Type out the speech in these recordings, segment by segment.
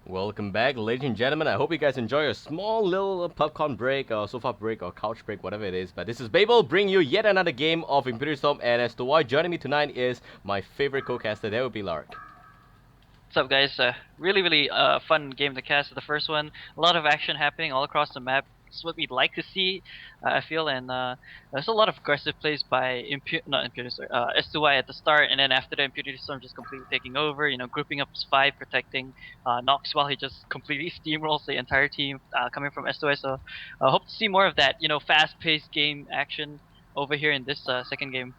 Welcome back, ladies and gentlemen. I hope you guys enjoy a small little popcorn break, or sofa break, or couch break, whatever it is. But this is Babael, bringing you yet another game of impunity.storm, and as to why joining me tonight is my favorite co-caster, that would be Lark. What's up, guys? Really fun game to cast. The first one, a lot of action happening all across the map. It's what we'd like to see, I feel, and there's a lot of aggressive plays by not Impunity, sorry, s2y at the start, and then after the Impunity Storm just completely taking over. Grouping up s5, protecting Nox while he just completely steamrolls the entire team coming from s2y. So I hope to see more of that. Fast-paced game action over here in this second game.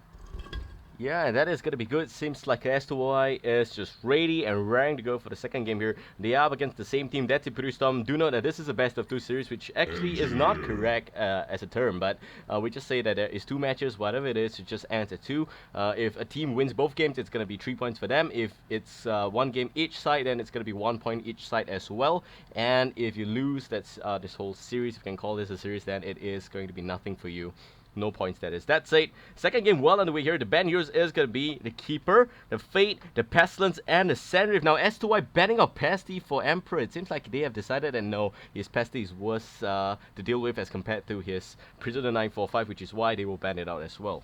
Yeah, that is gonna be good. Seems like S2Y is just ready and raring to go for the second game here. They are up against the same team, that's impunity.storm. Do note that this is a best of two series, which actually is not correct as a term, but we just say that there is two matches, whatever it is, it just ends at two. If a team wins both games, it's gonna be 3 points for them. If it's one game each side, then it's gonna be 1 point each side as well. And if you lose, that's this whole series, if we can call this a series, then it is going to be nothing for you. No points, that is. That's it. Second game well underway here. The ban heroes is going to be the Keeper, the Fate, the Pestilence, and the Sandrift. Now, S2Y banning out Pesty for Emperor. It seems like they have decided that no, his Pesty is worse to deal with as compared to his Prisoner 945, which is why they will ban it out as well.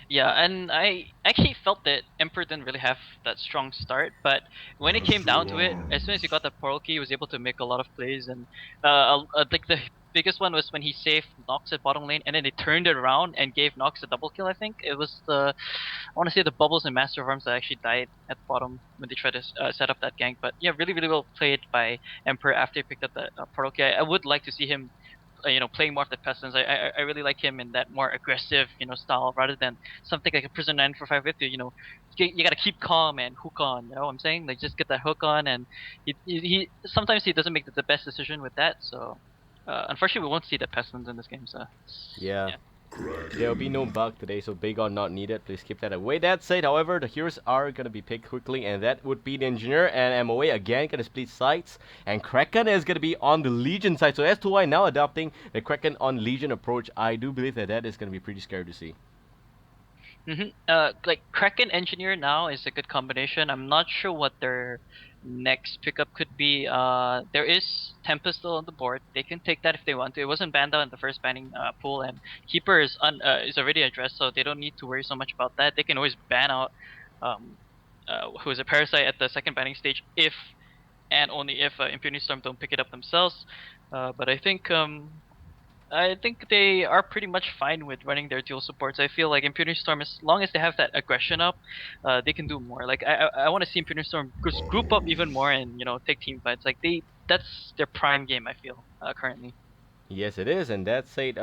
Yeah, and I actually felt that Emperor didn't really have that strong start, but when it came down to it, as soon as he got that portal key, he was able to make a lot of plays, and like the biggest one was when he saved Nox at bottom lane, and then they turned it around and gave Nox a double kill. I think it was I want to say the Bubbles and Master of Arms that actually died at the bottom when they tried to set up that gank. But yeah, really well played by Emperor after he picked up the portal key. I would like to see him playing more of the Pestilence. I really like him in that more aggressive, style rather than something like a Prisoner 945 with you. You gotta keep calm and hook on. You know what I'm saying? Like just get that hook on, and he sometimes he doesn't make the best decision with that. So unfortunately, we won't see the Pestilence in this game. So Yeah. yeah. There will be no bug today, so big on not needed. Please keep that away. That said, however, the heroes are going to be picked quickly, and that would be the Engineer and MOA again going to split sides. And Kraken is going to be on the Legion side. So S2Y now adopting the Kraken on Legion approach. I do believe that that is going to be pretty scary to see. Like Kraken Engineer now is a good combination. I'm not sure what their next pickup could be. There is Tempest still on the board. They can take that if they want to. It wasn't banned out in the first banning pool, and Keeper is already addressed, so they don't need to worry so much about that. They can always ban out who is a Parasite at the second banning stage if and only if Impunity Storm don't pick it up themselves. But I think they are pretty much fine with running their dual supports. I feel like Impunity Storm, as long as they have that aggression up, they can do more. Like I want to see Impunity Storm just group up even more and take team fights. Like that's their prime game. I feel currently. Yes, it is, and that said,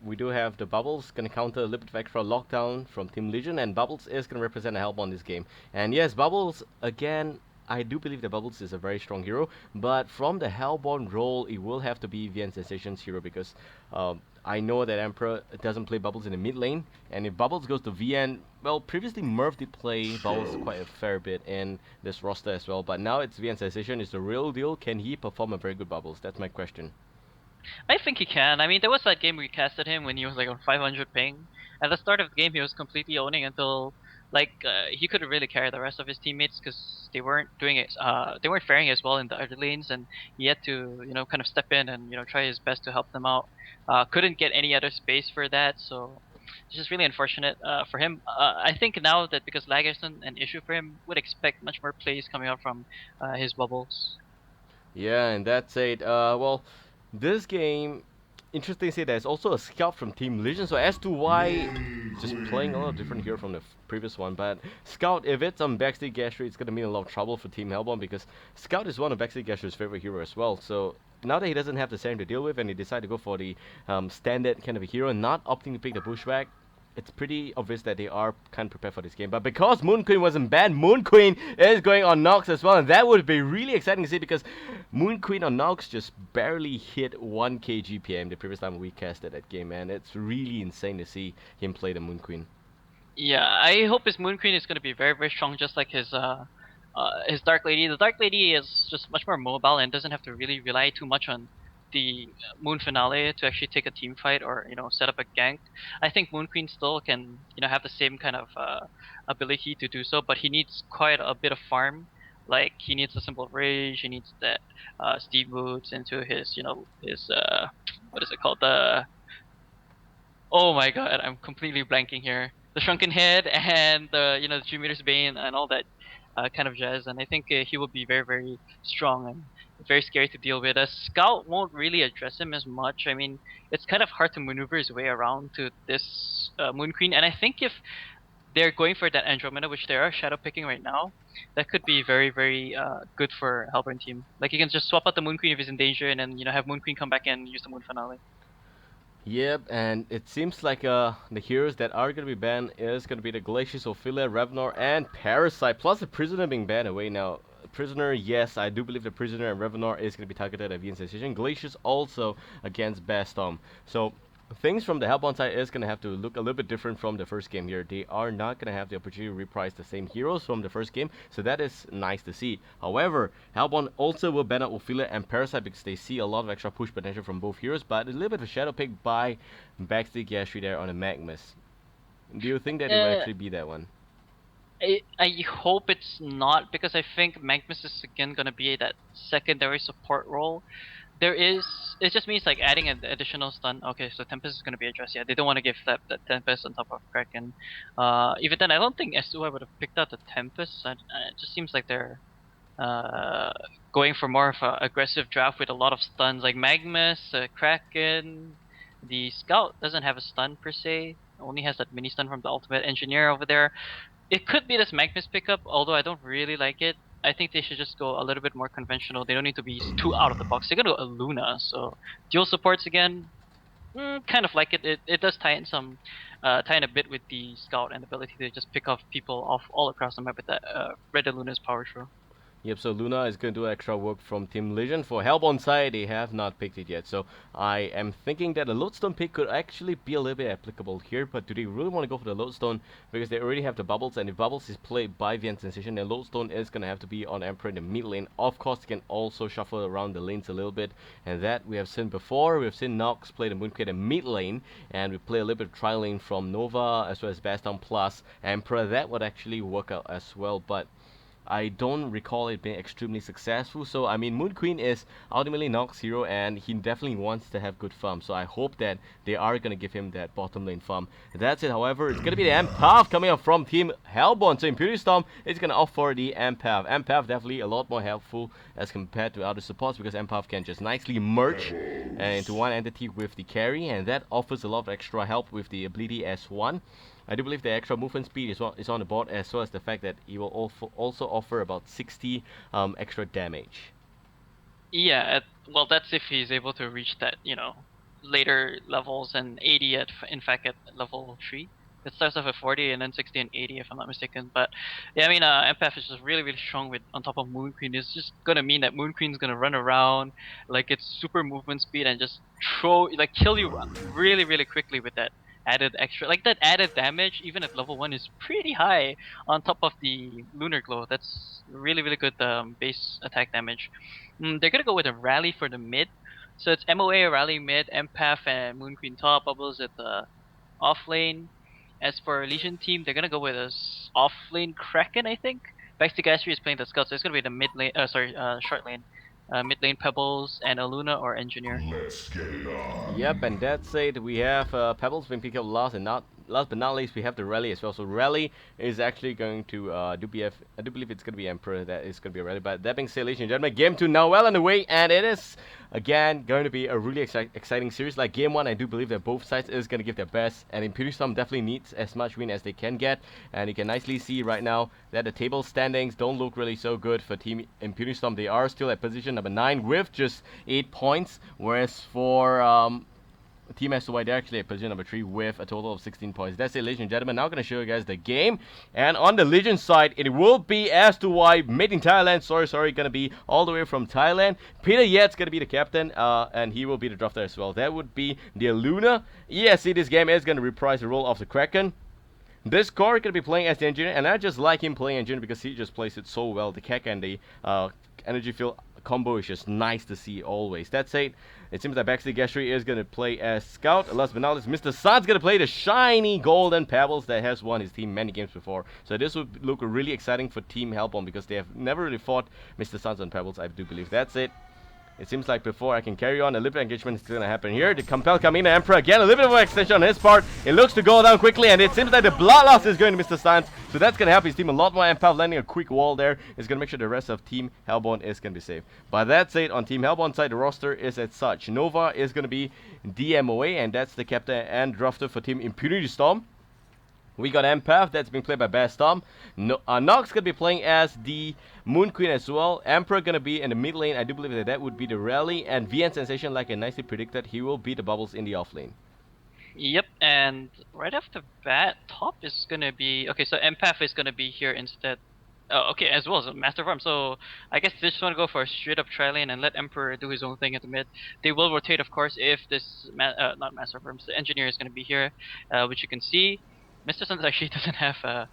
we do have the Bubbles gonna counter a little bit of extra lockdown from Team Legion, and Bubbles is gonna represent a help on this game. And yes, Bubbles again. I do believe that Bubbles is a very strong hero, but from the Hellborn role, it will have to be VN Sensation's hero because I know that Emperor doesn't play Bubbles in the mid lane, and if Bubbles goes to VN, well, previously Murph did play Bubbles quite a fair bit in this roster as well, but now it's VN Sensation is the real deal. Can he perform a very good Bubbles? That's my question. I think he can. I mean, there was that game we casted him when he was like on 500 ping. At the start of the game, he was completely owning until he couldn't really carry the rest of his teammates because they weren't doing it. They weren't faring as well in the other lanes, and he had to kind of step in and try his best to help them out. Couldn't get any other space for that, so it's just really unfortunate for him. I think now that because lag isn't an issue for him, would expect much more plays coming out from his bubbles. Yeah, and that's it. Well, this game, interesting to say, there's also a scout from Team Legion. So S2Y just playing a lot different here from the previous one. But Scout, if it's on Backstage Gastry, it's going to mean a lot of trouble for Team Hellborn because Scout is one of Backstage Gastry's favorite heroes as well. So now that he doesn't have the Sand to deal with and he decided to go for the standard kind of a hero, not opting to pick the Bushwhack, it's pretty obvious that they are kind of prepared for this game. But because Moon Queen wasn't banned, Moon Queen is going on Nox as well. And that would be really exciting to see because Moon Queen on Nox just barely hit 1k GPM the previous time we casted that game, man. It's really insane to see him play the Moon Queen. Yeah, I hope his Moon Queen is going to be very strong, just like his Dark Lady. The Dark Lady is just much more mobile and doesn't have to really rely too much on the Moon Finale to actually take a team fight or set up a gank. I think Moon Queen still can have the same kind of ability to do so, but he needs quite a bit of farm Like he needs a simple rage. He needs that Steve boots into his his what is it called, the oh my god, I'm completely blanking here. The Shrunken Head and the the 3 meters Bane and all that kind of jazz. And I think he will be very very strong and very scary to deal with. A Scout won't really address him as much. I mean, it's kind of hard to maneuver his way around to this Moon Queen. And I think if they're going for that Andromeda, which they are shadow picking right now, that could be very very good for Hellburn team. Like you can just swap out the Moon Queen if he's in danger, and then have Moon Queen come back and use the Moon Finale. Yep, and it seems like the heroes that are going to be banned is going to be the Glacius, Ophelia, Revenor, and Parasite, plus the Prisoner being banned away now. Prisoner, yes, I do believe the Prisoner and Revenor is going to be targeted at VN Sensation. Glacius also against Bastom. So things from the Hellbound side is going to have to look a little bit different from the first game here. They are not going to have the opportunity to reprise the same heroes from the first game, so that is nice to see. However, Hellbound also will ban out Ophelia and Parasite because they see a lot of extra push potential from both heroes, but a little bit of a shadow pick by Backstick Yashri there on a Magmus. Do you think that it will Uh, actually be that one? I hope it's not, because I think Magnus is again gonna be that secondary support role. It just means like adding an additional stun. Okay, so Tempest is gonna be addressed. Yeah, they don't want to give that Tempest on top of Kraken. Even then, I don't think S2y would have picked out the Tempest. It just seems like they're uh going for more of a aggressive draft with a lot of stuns, like Magnus, Kraken. The Scout doesn't have a stun per se. Only has that mini stun from the Ultimate Engineer over there. It could be this Magnus pickup, although I don't really like it. I think they should just go a little bit more conventional. They don't need to be too out of the box. They're gonna go Luna, so dual supports again. Kind of like it. It does tie in tie in a bit with the Scout and the ability to just pick off people off all across the map with that Red and Luna's power show. Yep, so Luna is going to do extra work from Team Legion. For Hellbound side, they have not picked it yet. So I am thinking that a Lodestone pick could actually be a little bit applicable here. But do they really want to go for the Lodestone? Because they already have the Bubbles, and if Bubbles is played by VN Sensation, then Lodestone is going to have to be on Emperor in the mid lane. Of course, they can also shuffle around the lanes a little bit. And that we have seen before. We have seen Nox play the Mooncrate in mid lane. And we play a little bit of tri lane from Nova, as well as Baston plus Emperor. That would actually work out as well. But I don't recall it being extremely successful. So I mean, Moon Queen is ultimately Nox hero, and he definitely wants to have good farm. So I hope that they are gonna give him that bottom lane farm. That's it. However, it's gonna be the Empath coming up from Team Hellbound. So Impunity Storm is gonna opt for the Empath. Empath definitely a lot more helpful as compared to other supports, because Empath can just nicely merge into one entity with the carry, and that offers a lot of extra help with the ability S1. I do believe the extra movement speed is on the board, as well as the fact that it will also offer about 60 extra damage. Yeah, well, that's if he's able to reach that, later levels, and 80 in fact at level 3. It starts off at 40 and then 60 and 80 if I'm not mistaken. But yeah, I mean, Empath is just really really strong with on top of Moon Queen. It's just gonna mean that Moon Queen's gonna run around like it's super movement speed and just kill you really really quickly with that added extra, like that added damage even at level 1 is pretty high on top of the Lunar Glow. That's really really good base attack damage. They're gonna go with a rally for the mid. So it's MOA, rally mid, Empath, and Moon Queen top, Bubbles at the off lane. As for Legion team, they're gonna go with a off lane Kraken, I think. Baxtigastri is playing the Scout, so it's gonna be the mid lane, short lane. Mid lane Pebbles and a Luna or Engineer. Let's get it on. Yep, and that's it. We have Pebbles being picked up last, and not last but not least, we have the Rally as well. So Rally is actually going to do BF. I do believe it's going to be Emperor that is going to be a Rally. But that being said, ladies and gentlemen, game 2 now well on the way, and it is again going to be a really exciting series. Like game 1, I do believe that both sides is going to give their best, and Impunity Storm definitely needs as much win as they can get. And you can nicely see right now that the table standings don't look really so good for Team Impunity Storm. They are still at position number 9 with just 8 points, whereas for Team s2y, they're actually at position number 3 with a total of 16 points. That's it, ladies and gentlemen. Now I'm going to show you guys the game. And on the Legion side, it will be s2y, made in Thailand. Sorry, going to be all the way from Thailand. Peter Yet's going to be the captain, and he will be the drafter as well. That would be the Luna. Yes, see, this game is going to reprise the role of the Kraken. This core going to be playing as the engineer, and I just like him playing engineer because he just plays it so well. The Kek and the energy field combo is just nice to see always. That said, it seems that Baxley Gastry is going to play as Scout. Last but not least, Mr. Sun's going to play the shiny golden Pebbles that has won his team many games before. So this would look really exciting for Team Hellbomb because they have never really fought Mr. Suns on Pebbles, I do believe. That's it. It seems like before I can carry on, a little bit of engagement is going to happen here. The Compel coming in, Emperor again, a little bit of an extension on his part. It looks to go down quickly, and it seems like the blood loss is going to Mr. Stans. So that's going to help his team a lot more. Empel landing a quick wall there is going to make sure the rest of Team Hellborn is going to be safe. But that's it. On Team Hellborn side, the roster is as such. Nova is going to be DMOA, and that's the captain and drafter for Team impunity.storm. We got Empath, that's being played by Bass Tom. Nox gonna be playing as the Moon Queen as well. Emperor gonna be in the mid lane. I do believe that that would be the rally. And VN Sensation, like I nicely predicted, he will beat the Bubbles in the off lane. Yep, and right off the bat, top is gonna be okay. So Empath is gonna be here instead. Okay, as well as Master of Arms. So I guess they just want to go for a straight up tri lane and let Emperor do his own thing at the mid. They will rotate, of course, if this not Master of Arms, the Engineer is gonna be here, which you can see. Mr. Suns actually doesn't have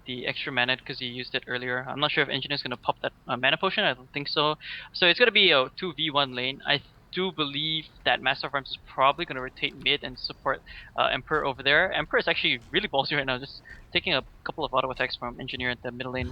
the extra mana because he used it earlier. I'm not sure if Engineer is going to pop that mana potion. I don't think so. So it's going to be a 2v1 lane. I do believe that Master of Arms is probably going to rotate mid and support Emperor over there. Emperor is actually really ballsy right now, just taking a couple of auto attacks from Engineer at the middle lane.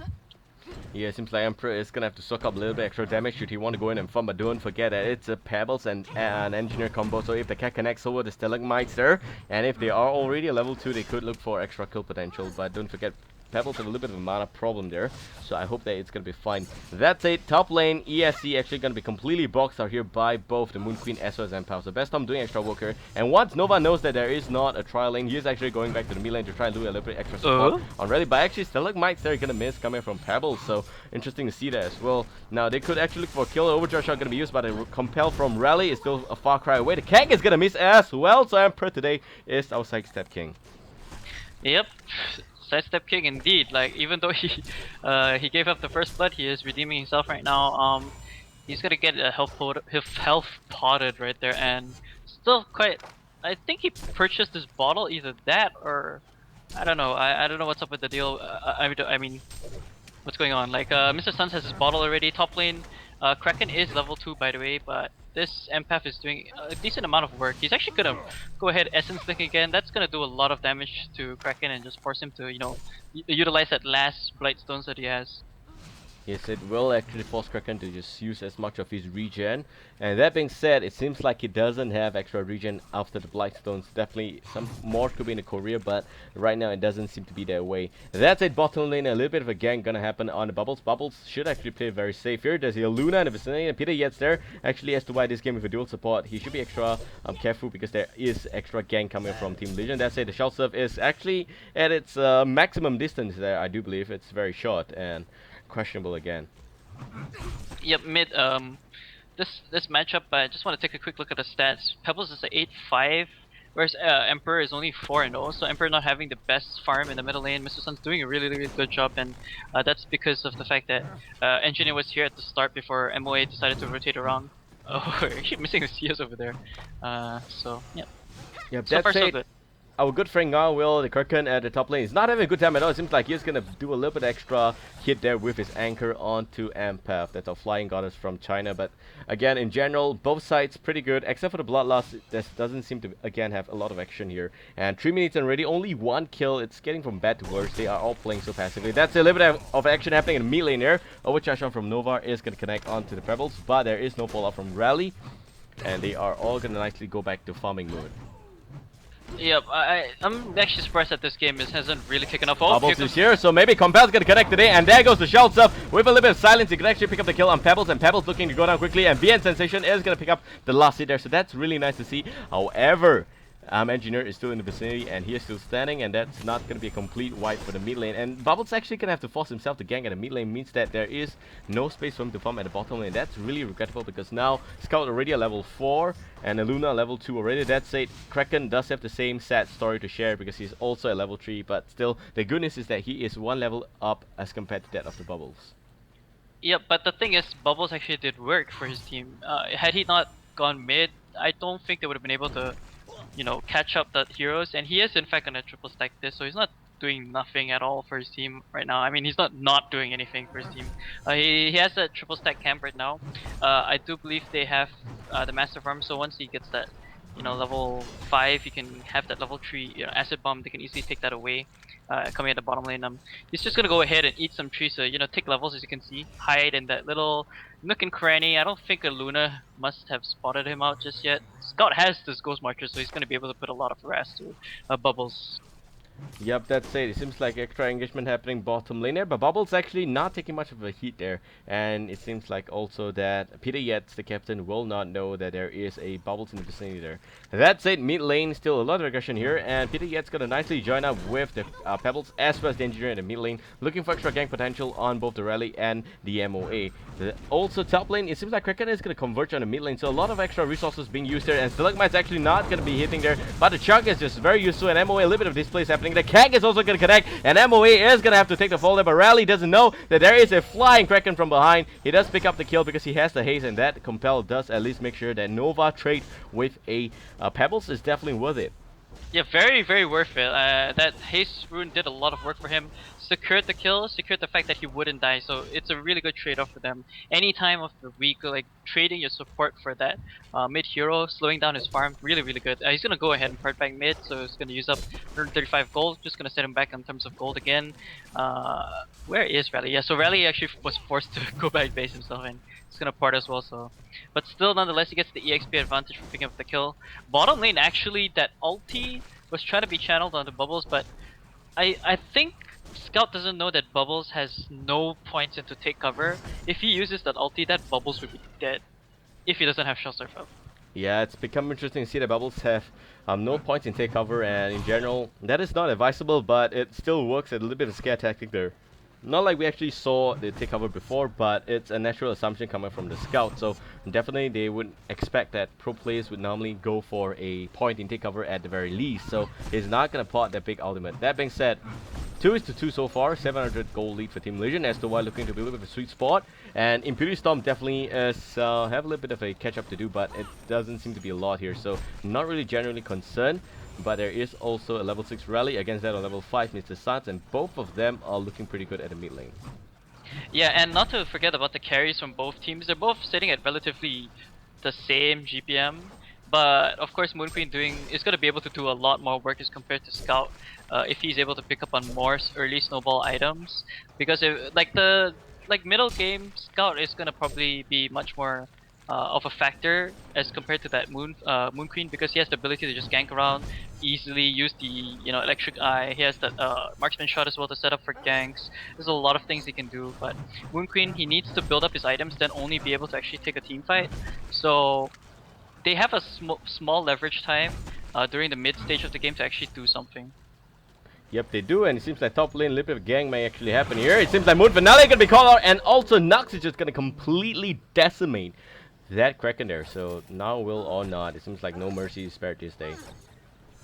Yeah, it seems like Emperor is gonna have to suck up a little bit extra damage should he want to go in and farm, but don't forget that it's a Pebbles and an Engineer combo, so if the cat connects over the Stalagmites there, and if they are already a level 2, they could look for extra kill potential, but don't forget Pebbles have a little bit of a mana problem there, so I hope that it's gonna be fine. That's it. Top lane, ESC actually gonna be completely boxed out here by both the Moon Queen as well as Empath. So Best Tom doing extra work here, and once Nova knows that there is not a trial lane, he is actually going back to the mid lane to try and do a little bit extra support on rally. But actually, Stalagmites they're gonna miss coming from Pebbles, so interesting to see that as well. Now they could actually look for a kill. Overdrive shot gonna be used, but a compel from rally is still a far cry away. The Kang is gonna miss as well, so Emperor today is our sidestep king. Yep. Sidestep king indeed. Like even though he gave up the first blood, he is redeeming himself right now. He's gonna get a health potted right there, and still quite. I think he purchased this bottle, either that or I don't know. I don't know what's up with the deal. I mean, what's going on? Like Mr. Suns has his bottle already. Top lane, Kraken is level 2 by the way, but this Empath is doing a decent amount of work. He's actually gonna go ahead Essence Link again. That's gonna do a lot of damage to Kraken and just force him to, you know, utilize that last Blightstones that he has. Yes, it will actually force Kraken to just use as much of his regen. And that being said, it seems like he doesn't have extra regen after the Blightstones. Definitely some more could be in the career, but right now it doesn't seem to be their way. That's it, bottom lane. A little bit of a gank gonna happen on the Bubbles. Bubbles should actually play very safe here. There's a Luna in the vicinity, and Peter gets there. Actually, as to why this game with a dual support, he should be extra careful because there is extra gank coming from Team Legion. That's it. The shell serve is actually at its maximum distance there. I do believe it's very short and questionable again. Yep, mid. This matchup, I just want to take a quick look at the stats. Pebbles is a 8-5, whereas Emperor is only 4-0. So Emperor not having the best farm in the middle lane. Mr. Sun's doing a really good job, and that's because of the fact that Engineer was here at the start before MOA decided to rotate around. Oh, I keep missing the CS over there. So yeah. Yep, So far so good. Our good friend Garwill, the Kraken at the top lane, is not having a good time at all. It seems like he's gonna do a little bit extra hit there with his anchor onto Empath. That's our flying goddess from China. But again, in general, both sides pretty good, except for the Bloodlust. This doesn't seem to again have a lot of action here. And 3 minutes already, only 1 kill. It's getting from bad to worse. They are all playing so passively. That's a little bit of action happening in the mid lane here. Overcharge shot from Nova is gonna connect onto the Pebbles, but there is no fallout from Rally, and they are all gonna nicely go back to farming mode. Yep, I'm actually surprised that this game hasn't really taken off. Bubbles is here, so maybe Compel's gonna connect today, and there goes the shell stuff with a little bit of silence. He can actually pick up the kill on Pebbles, and Pebbles looking to go down quickly, and VN Sensation is gonna pick up the last hit there, so that's really nice to see. However, Engineer is still in the vicinity, and he is still standing, and that's not going to be a complete wipe for the mid lane. And Bubbles actually going to have to force himself to gank at the mid lane, means that there is no space for him to farm at the bottom lane. That's really regrettable, because now Scout already at level 4, and Luna level 2 already. That's it. Kraken does have the same sad story to share, because he's also at level 3, but still, the good news is that he is 1 level up as compared to that of the Bubbles. Yep, but the thing is, Bubbles actually did work for his team. Had he not gone mid, I don't think they would have been able to, you know, catch up the heroes, and he is in fact gonna triple stack this, so he's not doing nothing at all for his team right now. I mean, he's not doing anything for his team. He has a triple stack camp right now. I do believe they have the Master Farm, so once he gets that, level 5, he can have that level 3, Acid Bomb. They can easily take that away. Coming at the bottom lane, he's just gonna go ahead and eat some trees. So take levels, as you can see, hide in that little nook and cranny. I don't think a Luna must have spotted him out just yet. Scout has this Ghost Marcher, so he's gonna be able to put a lot of harass to Bubbles. Yep, that's it. It seems like extra engagement happening bottom lane there, but Bubble's actually not taking much of a heat there. And it seems like also that Peter Yates, the captain, will not know that there is a Bubbles in the vicinity there. That's it, mid lane, still a lot of aggression here, and Peter Yates gonna nicely join up with the Pebbles as well as the Engineer in the mid lane, looking for extra gank potential on both the Rally and the MOA. Also top lane, it seems like Kraken is gonna converge on the mid lane, so a lot of extra resources being used there, and Stalagmite's actually not gonna be hitting there, but the Chunk is just very useful, and MOA, a little bit of displays happening. The Keg is also going to connect, and MOA is going to have to take the fall there, but Rally doesn't know that there is a flying Kraken from behind. He does pick up the kill because he has the haste, and that Compel does at least make sure that Nova trade with a Pebbles is definitely worth it. Yeah, very, very worth it. That haste rune did a lot of work for him. Secured the kill, secured the fact that he wouldn't die, so it's a really good trade-off for them. Any time of the week, like trading your support for that mid hero, slowing down his farm, really, really good. He's gonna go ahead and part back mid, so he's gonna use up 135 gold. Just gonna set him back in terms of gold again. Where is Rally? Yeah, so Rally actually was forced to go back base himself, and he's gonna part as well. So, but still, nonetheless, he gets the EXP advantage for picking up the kill. Bottom lane, actually, that ulti was trying to be channeled onto Bubbles, but I think Scout doesn't know that Bubbles has no points into take cover. If he uses that ulti, that Bubbles would be dead if he doesn't have Shell Surf up. Yeah, it's become interesting to see that Bubbles have no points in take cover, and in general, that is not advisable, but it still works at a little bit of scare tactic there. Not like we actually saw the take cover before, but it's a natural assumption coming from the Scout, so definitely they would expect that pro players would normally go for a point in take cover at the very least, so he's not going to plot that big ultimate. That being said, 2-2 so far, 700 gold lead for Team Legion, s2y looking to be a little bit of a sweet spot, and impunity.storm definitely is have a little bit of a catch up to do, but it doesn't seem to be a lot here, so not really generally concerned. But there is also a level 6 Rally against that on level 5 Mr. Suns, and both of them are looking pretty good at the mid lane. Yeah, and not to forget about the carries from both teams. They're both sitting at relatively the same GPM, but of course Moon Queen is going to be able to do a lot more work as compared to Scout if he's able to pick up on more early snowball items. Because like middle game, Scout is going to probably be much more of a factor as compared to that Moon Queen, because he has the ability to just gank around easily, use the Electric Eye. He has that Marksman Shot as well to set up for ganks. There's a lot of things he can do, but Moon Queen, he needs to build up his items, then only be able to actually take a team fight. So they have a small leverage time during the mid stage of the game to actually do something. Yep, they do, and it seems like top lane, a little bit of gang may actually happen here. It seems like Moon Finale gonna be called out, and also Nux is just gonna completely decimate that Kraken there. So now will or not, it seems like no mercy is spared this day.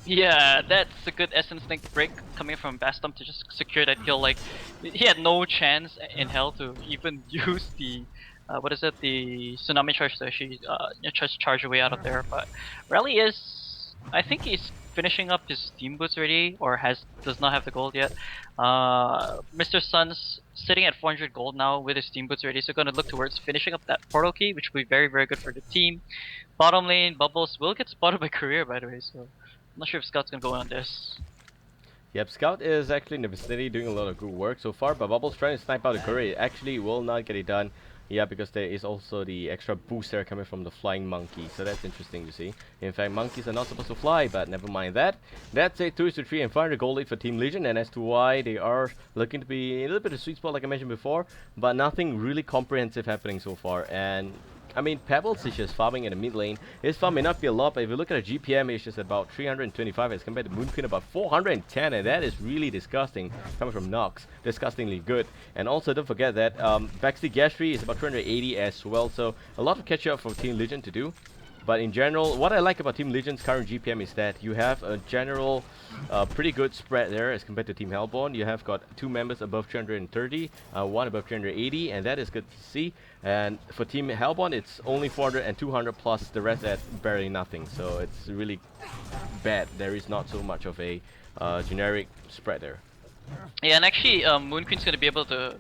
Yeah, that's a good Essence Link break coming from Bastom to just secure that kill. Like, he had no chance in hell to even use the the Tsunami Charge to actually just charge away out of there. But Rally is, I think he's finishing up his Steam Boots already, or does not have the gold yet. Mr. Sun's sitting at 400 gold now with his Steam Boots already, so gonna look towards finishing up that portal key, which will be very, very good for the team. Bottom lane, Bubbles will get spotted by Career, by the way, so I'm not sure if Scout's gonna go on this. Yep, Scout is actually in the vicinity doing a lot of good work so far, but Bubbles trying to snipe out the Courier actually will not get it done. Yeah, because there is also the extra boost there coming from the flying monkey, so that's interesting to see. In fact, monkeys are not supposed to fly, but never mind that. That's a 2-3 and 500 gold lead for Team Legion, and s2y, they are looking to be a little bit of sweet spot like I mentioned before, but nothing really comprehensive happening so far. And I mean, Pebbles is just farming in the mid lane. His farm may not be a lot, but if you look at the GPM, it's just about 325 as compared to Moon Queen about 410, and that is really disgusting coming from Nox. Disgustingly good. And also, don't forget that Backseat Gastry is about 280 as well, so a lot of catch up for Team Legion to do. But in general, what I like about Team Legion's current GPM is that you have a general pretty good spread there as compared to Team Hellborn. You have got 2 members above 330, 1 above 380, and that is good to see. And for Team Hellborn, it's only 400 and 200 plus the rest at barely nothing. So it's really bad. There is not so much of a generic spread there. Yeah, and actually, Moon Queen's gonna be able to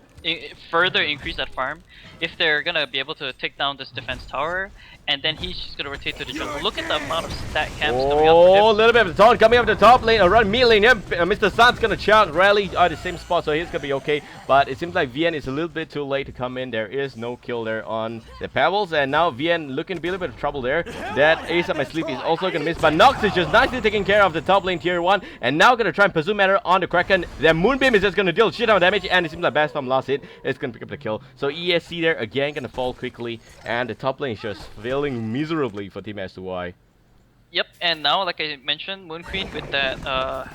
further increase that farm if they're gonna be able to take down this defense tower, and then he's just gonna rotate to the jungle. Look at the amount of stack camps coming out for him. Oh, a little bit of the taunt coming up the top lane, around mid lane. Yep, Mr. Sun's gonna chug rally at the same spot, so he's gonna be okay. But it seems like VN is a little bit too late to come in. There is no kill there on the Pebbles, and now VN looking to be a little bit of trouble there. That Ace Up My Sleep is also gonna miss, but Nox is just nicely taking care of the top lane tier 1, and now gonna try and pursue matter on the Kraken. The Moonbeam is just gonna deal shit ton of damage, and it seems like Best from last hit is gonna pick up the kill. So ESC there again gonna fall quickly, and the top lane is just failing miserably for Team S2Y. Yep, and now, like I mentioned, Moon Queen with that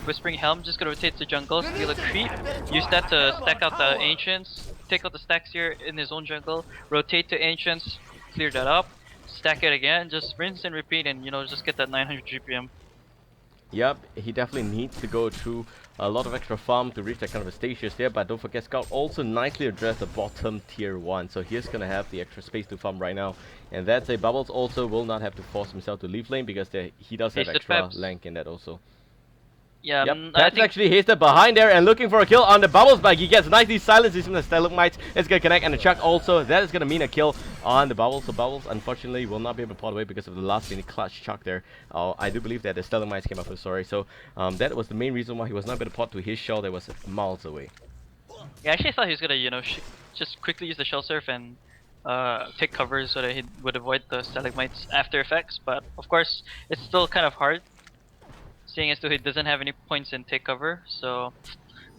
Whispering Helm just gonna rotate to jungle, steal a creep, use that to stack out the Ancients, take out the stacks here in his own jungle, rotate to Ancients, clear that up, stack it again, just rinse and repeat, and you know, just get that 900 GPM. Yep, he definitely needs to go through a lot of extra farm to reach that kind of a stages there, but don't forget Scout also nicely addressed the bottom tier 1, so he's gonna have the extra space to farm right now. And that's a Bubbles also will not have to force himself to leave lane because he does have extra length in that also. Yeah, yep, that's actually hasted behind there and looking for a kill on the Bubbles, but he gets nicely silenced. He's from the Stalagmites. It's gonna connect, and the Chuck also. That is gonna mean a kill on the Bubbles. So Bubbles unfortunately will not be able to pot away because of the last minute clutch Chuck there. I do believe that the Stalagmites came up with sorry. So that was the main reason why he was not able to pot to his shell that was miles away. Yeah, I actually thought he was gonna, you know, just quickly use the Shell Surf and take cover so that he would avoid the Stalagmites after effects, but of course it's still kind of hard, seeing as though he doesn't have any points in take cover, so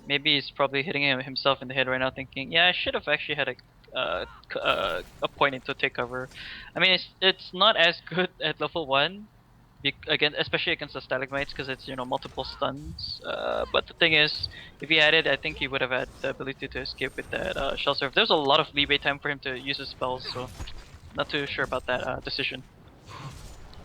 maybe he's probably hitting himself in the head right now thinking, yeah, I should have actually had a point into take cover. I mean, it's not as good at level 1, again, especially against the Stalagmites because it's, you know, multiple stuns, but the thing is, if he had it, I think he would have had the ability to escape with that Shell Surf. There's a lot of leeway time for him to use his spells, so not too sure about that decision.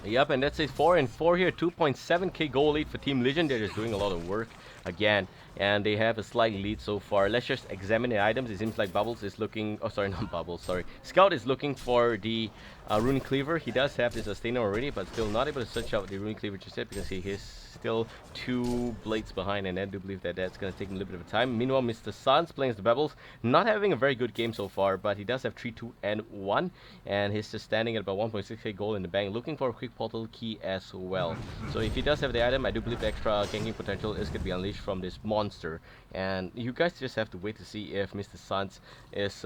Yep, and that's a 4-4 here, 2.7k goal lead for Team Legend. They're just doing a lot of work again, and they have a slight lead so far. Let's just examine the items. It seems like Bubbles is looking, oh sorry, not Bubbles, sorry. Scout is looking for the Rune Cleaver. He does have the Sustainer already, but still not able to search out the Rune Cleaver just yet because he is still 2 blades behind, and I do believe that that's going to take him a little bit of time. Meanwhile, Mr. Sans playing the Bubbles, not having a very good game so far, but he does have 3, 2, and 1, and he's just standing at about 1.6k gold in the bank, looking for a quick portal key as well. So if he does have the item, I do believe the extra ganking potential is going to be unleashed from this monster, and you guys just have to wait to see if Mr. Sans is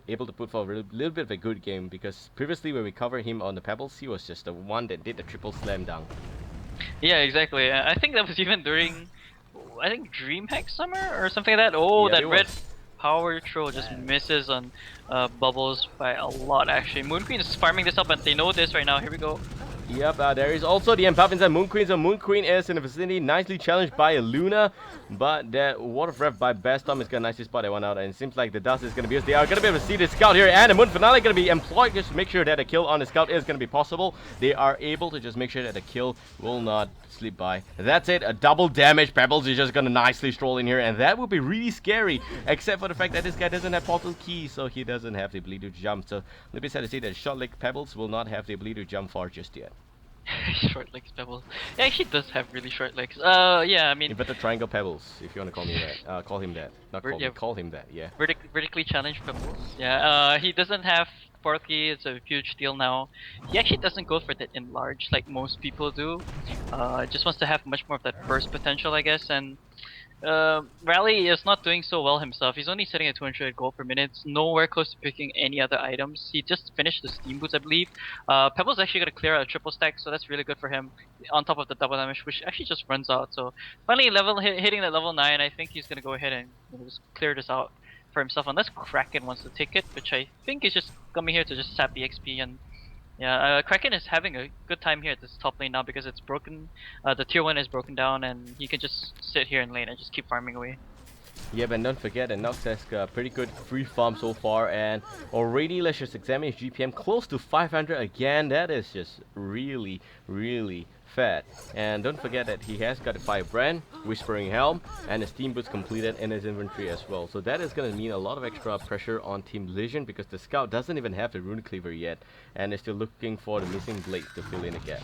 able to put forward a little bit of a good game, because previously when we covered him on the Pebbles, he was just the one that did the triple slam dunk. Yeah, exactly. I think that was even during, I think, DreamHack Summer or something like that. Oh, yeah, that red power throw just misses on Bubbles by a lot actually. Moon Queen is farming this up, and they know this right now. Here we go. Yep, there is also the Impulse inside Moon Queen, so Moon Queen is in the vicinity, nicely challenged by Luna, but that Water of Rev by Bastom is gonna nicely spot that one out, and it seems like the dust is gonna be used. They are gonna be able to see the Scout here, and the Moon Finale gonna be employed just to make sure that a kill on the Scout is gonna be possible. They are able to just make sure that the kill will not slip by. That's it, a double damage. Pebbles is just gonna nicely stroll in here, and that would be really scary, except for the fact that this guy doesn't have portal key, so he doesn't have the ability to jump. So let me sad to say that short leg Pebbles will not have the ability to jump far just yet. Short legs Pebbles. Yeah, he does have really short legs. Yeah, I mean, Inverted triangle Pebbles, if you want to call me that. Call him that. Not call me, call him that, yeah. Vertically challenged Pebbles. Yeah, he doesn't have portal key, it's a huge deal now. He actually doesn't go for that enlarge like most people do. Just wants to have much more of that burst potential, I guess, and Rally is not doing so well himself. He's only sitting at 200 gold per minute, nowhere close to picking any other items. He just finished the Steam Boots, I believe. Pebble's actually going to clear a triple stack, so that's really good for him, on top of the double damage, which actually just runs out. So finally hitting that level 9, I think he's going to go ahead and just clear this out for himself, unless Kraken wants to take it, which I think is just coming here to just sap the XP. And yeah, Kraken is having a good time here at this top lane now because it's broken. The tier 1 is broken down, and he can just sit here in lane and just keep farming away. Yeah, but don't forget that Nox has got pretty good free farm so far, and already let's just examine his GPM close to 500 again. That is just really, really fed. And don't forget that he has got a Firebrand, Whispering Helm, and a Steam Boost completed in his inventory as well. So that is going to mean a lot of extra pressure on Team Legion because the Scout doesn't even have the Rune Cleaver yet and is still looking for the missing blade to fill in a gap.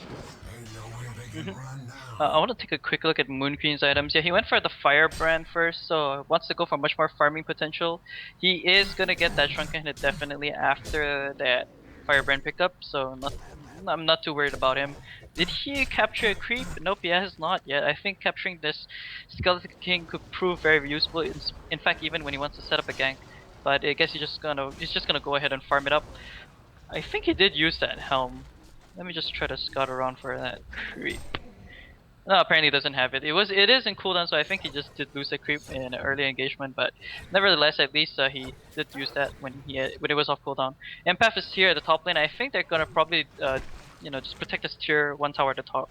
I want to take a quick look at Moon Queen's items. Yeah, he went for the Firebrand first, so wants to go for much more farming potential. He is gonna get that Shrunken Head definitely after that Firebrand pickup, so I'm not too worried about him. Did he capture a creep? Nope, he has not yet. I think capturing this Skeleton King could prove very useful. In fact, even when he wants to set up a gank. But I guess he's just gonna go ahead and farm it up. I think he did use that helm. Let me just try to scout around for that creep. No, apparently he doesn't have it. It is in cooldown, so I think he just did lose a creep in an early engagement. But nevertheless, at least he did use that when it was off cooldown. Empath is here at the top lane. I think they're gonna probably just protect this tier 1 tower at the top.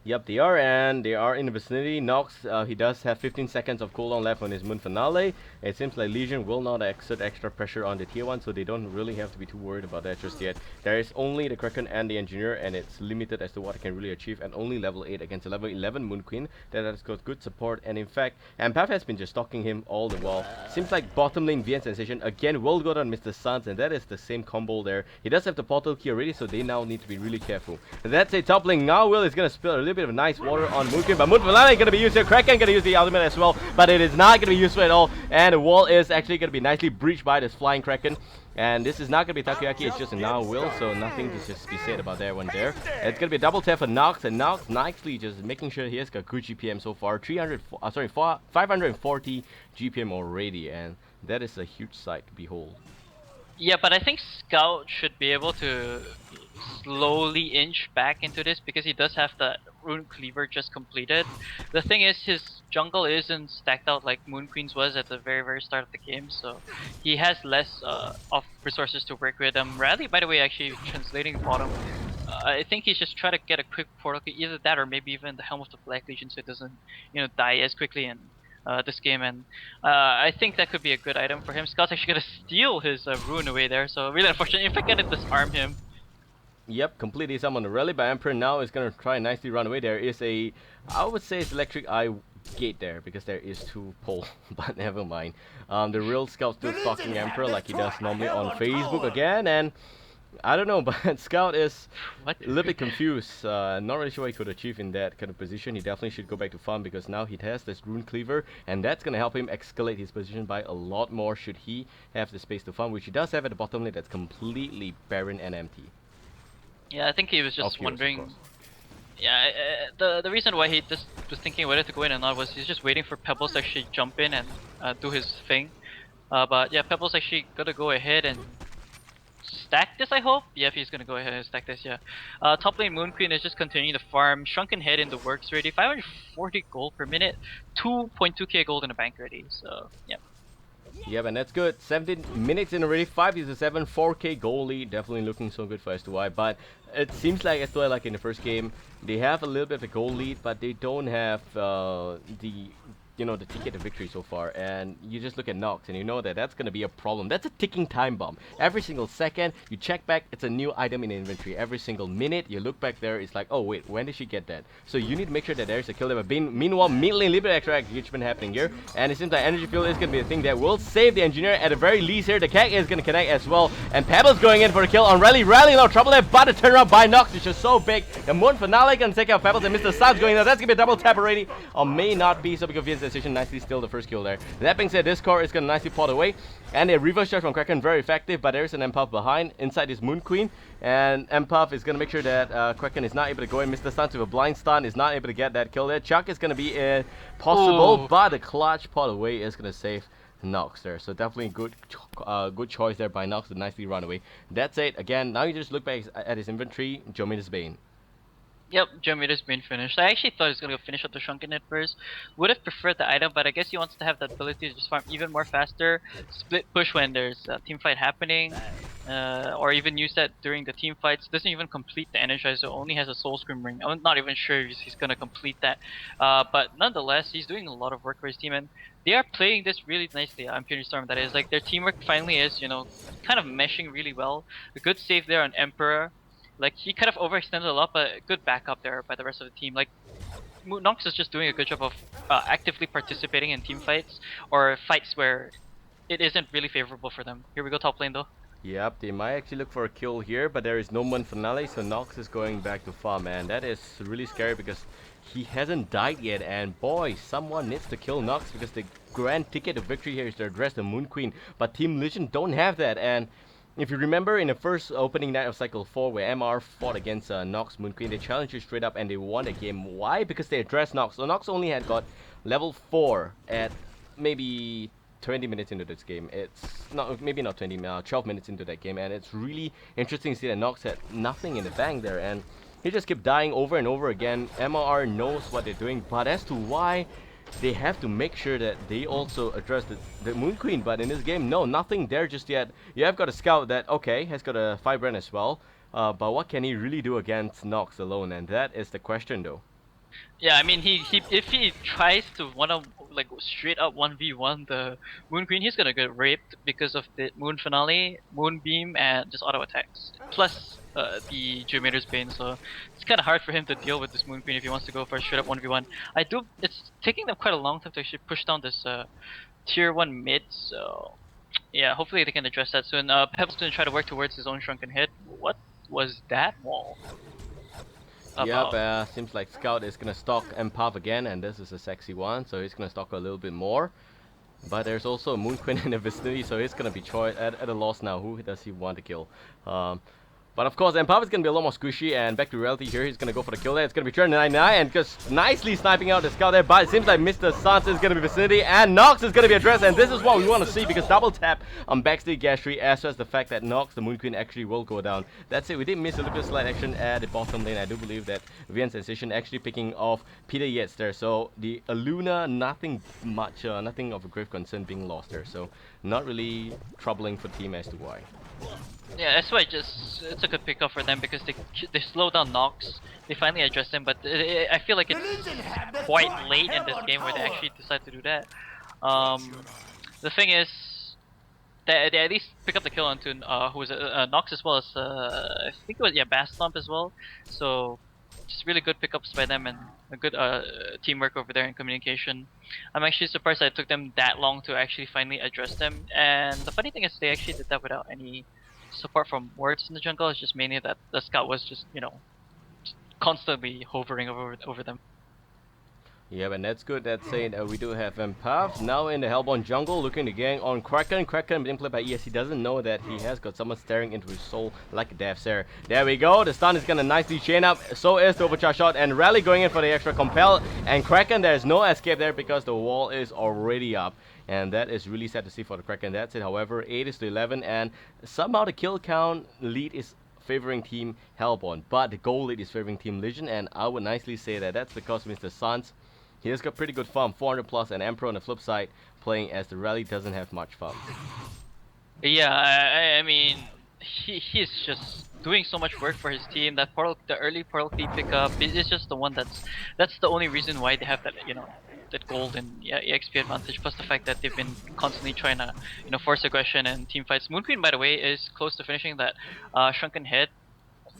Yep, they are, and they are in the vicinity. Nox, he does have 15 seconds of cooldown left on his Moon Finale. It seems like Legion will not exert extra pressure on the tier 1, so they don't really have to be too worried about that just yet. There is only the Kraken and the Engineer, and it's limited as to what it can really achieve, and only level 8 against a level 11 Moon Queen. That has got good support, and in fact, Empath has been just stalking him all the while. Seems like bottom lane VN Sensation again will go down Mr. Suns, and that is the same combo there. He does have the portal key already, so they now need to be really careful. And that's a top lane. Now Will is going to spill a little bit of nice water on Moon Queen, but Moon Finale is going to be used here. Kraken going to use the ultimate as well, but it is not going to be useful at all, and the wall is actually going to be nicely breached by this flying Kraken. And this is not going to be Takoyaki, it's just a now Will, so nothing to just be said about that one there. It's going to be a double tap for Nox, and Nox nicely just making sure he has got good GPM so far. 540 GPM already, and that is a huge sight to behold. Yeah, but I think Scout should be able to slowly inch back into this because he does have the Rune Cleaver just completed. The thing is, his jungle isn't stacked out like Moon Queen's was at the very start of the game, so he has less of resources to work with. Radley, by the way, actually translating bottom. I think he's just trying to get a quick portal, either that or maybe even the Helm of the Black Legion, so it doesn't, die as quickly in this game. And I think that could be a good item for him. Scout's actually gonna steal his rune away there, so really unfortunate. If I can disarm him. Yep, completely some on the rally by Emperor. Now is gonna try and nicely run away. There is a, I would say it's electric eye gate there because there is 2 pole, but never mind. The real Scout still stalking Emperor like he does normally on Facebook again, and I don't know, but Scout is a little bit confused. Not really sure what he could achieve in that kind of position. He definitely should go back to farm because now he has this Rune Cleaver, and that's going to help him escalate his position by a lot more should he have the space to farm, which he does have at the bottom lane that's completely barren and empty. Yeah, I think he was just wondering. Yeah, the reason why he just was thinking whether to go in or not was he's just waiting for Pebbles to actually jump in and do his thing. But yeah, Pebbles actually gotta go ahead and stack this, I hope. Yeah, if he's gonna go ahead and stack this, yeah. Top lane Moon Queen is just continuing to farm. Shrunken Head in the works already. 540 gold per minute. 2.2k gold in the bank already. So, yeah. Yep, and that's good. 17 minutes in already. 5-7, 4k goal lead. Definitely looking so good for s2y. But it seems like s2y, like in the first game, they have a little bit of a goal lead, but they don't have the ticket to victory so far. And you just look at Nox and you know that that's going to be a problem. That's a ticking time bomb. Every single second you check back, it's a new item in the inventory. Every single minute you look back there, it's like, oh wait, when did she get that? So you need to make sure that there's a kill there. But meanwhile, mid lane, a little bit extra engagement happening here, and it seems like energy field is going to be the thing that will save the engineer at the very least here. The Keg is going to connect as well, and Pebbles going in for the kill on Rally. Rally now trouble there, but the turnaround by Nox is just so big. The Moon Finale going to take out Pebbles, and Mr. Suns going there. That's going to be a double tap already, or may not be, so because VN's decision nicely still the first kill there. That being said, this core is going to nicely pot away, and a reverse charge from Kraken, very effective, but there is an Empath behind inside this Moon Queen, and Empath is going to make sure that Kraken is not able to go in. Mr. Suns with a blind stun is not able to get that kill there. Chuck is going to be possible, but the clutch pot away is going to save Nox there. So definitely good choice there by Nox to nicely run away. That's it. Again, now you just look back at his inventory. Jomida's Bane. Yep, Jomida's been finished. I actually thought he was gonna go finish up the Shrunken Head first. Would have preferred the item, but I guess he wants to have that ability to just farm even more faster. Split push when there's a team fight happening, or even use that during the team fights. Doesn't even complete the Energizer, only has a Soul Scream ring. I'm not even sure if he's gonna complete that. But nonetheless, he's doing a lot of work for his team, and they are playing this really nicely. impunity.storm, that is. Like, their teamwork finally is, kind of meshing really well. A good save there on Emperor. Like he kind of overextended a lot, but good backup there by the rest of the team. Like Nox is just doing a good job of actively participating in team fights or fights where it isn't really favorable for them. Here we go top lane though. Yep, they might actually look for a kill here, but there is no Moon Finale, so Nox is going back to farm, and that is really scary because he hasn't died yet, and boy, someone needs to kill Nox because the grand ticket of victory here is to address the Moon Queen, but Team Legion don't have that, and if you remember in the first opening night of Cycle 4 where MR fought against Nox Moon Queen, they challenged you straight up and they won the game. Why? Because they addressed Nox. So Nox only had got level 4 at maybe 20 minutes into this game. It's not, maybe not 20, 12 minutes into that game, and it's really interesting to see that Nox had nothing in the bank there, and he just kept dying over and over again. MR knows what they're doing, but as to why they have to make sure that they also address the Moon Queen, but in this game, no, nothing there just yet. You have got a scout that, okay, has got a Firebrand as well, but what can he really do against Nox alone, and that is the question though. Yeah, I mean he if he tries to wanna like straight up 1v1 the Moon Queen, he's gonna get raped because of the Moon Finale, Moonbeam, and just auto attacks. Plus the Geometer's Bane, so it's kinda hard for him to deal with this Moon Queen if he wants to go for a straight up 1v1. It's taking them quite a long time to actually push down this tier 1 mid, so yeah, hopefully they can address that soon. Peb's gonna try to work towards his own shrunken head. What was that wall about? Yep, seems like Scout is gonna stalk Empath again, and this is a sexy one, so he's gonna stalk her a little bit more. But there's also a Moon Queen in the vicinity, so he's gonna be at a loss now. Who does he want to kill? But of course, Empath is gonna be a lot more squishy, and back to reality here, he's gonna go for the kill there. It's gonna be turned 99, and just nicely sniping out the scout there, but it seems like Mr. Sans is gonna be vicinity, and Nox is gonna be addressed, and this is what we want to see, because double tap on backstage Gastry, as well as the fact that Nox, the Moon Queen, actually will go down. That's it, we did miss a little bit of slide action at the bottom lane. I do believe that VN Sensation actually picking off Peter Yates there, so the Aluna, nothing much, nothing of a grave concern being lost there, so not really troubling for Team s2y. Yeah, that's why it's a good pickup for them because they slow down Nox. They finally address him, but I feel like it's quite late in this game where they actually decide to do that. The thing is, they at least pick up the kill onto who was Nox as well as I think it was Bastomp as well. So just really good pickups by them and a good teamwork over there and communication. I'm actually surprised that it took them that long to actually finally address them. And the funny thing is they actually did that without any support from wards in the jungle. It's just mainly that the scout was just, you know, constantly hovering over them. Yeah, and that's good. That's saying we do have Empath now in the Hellborn jungle, looking to gang on Kraken. Kraken being played by ES. He doesn't know that he has got someone staring into his soul like a death stare. There we go. The stun is gonna nicely chain up. So is the overcharge shot, and Rally going in for the extra compel. And Kraken, there's no escape there because the wall is already up. And that is really sad to see for the Kraken. That's it. However, 8 is to 11, and somehow the kill count lead is favoring Team Hellborn, but the goal lead is favoring Team Legion, and I would nicely say that that's because Mr. Sans, he has got pretty good farm, 400 plus, and Emperor on the flip side playing as the Rally doesn't have much farm. Yeah, I mean, he's just doing so much work for his team. That portal, the early portal key pickup is just the one that's the only reason why they have that, you know, that gold and EXP advantage. Plus the fact that they've been constantly trying to, you know, force aggression and team fights. Moon Queen, by the way, is close to finishing that shrunken head.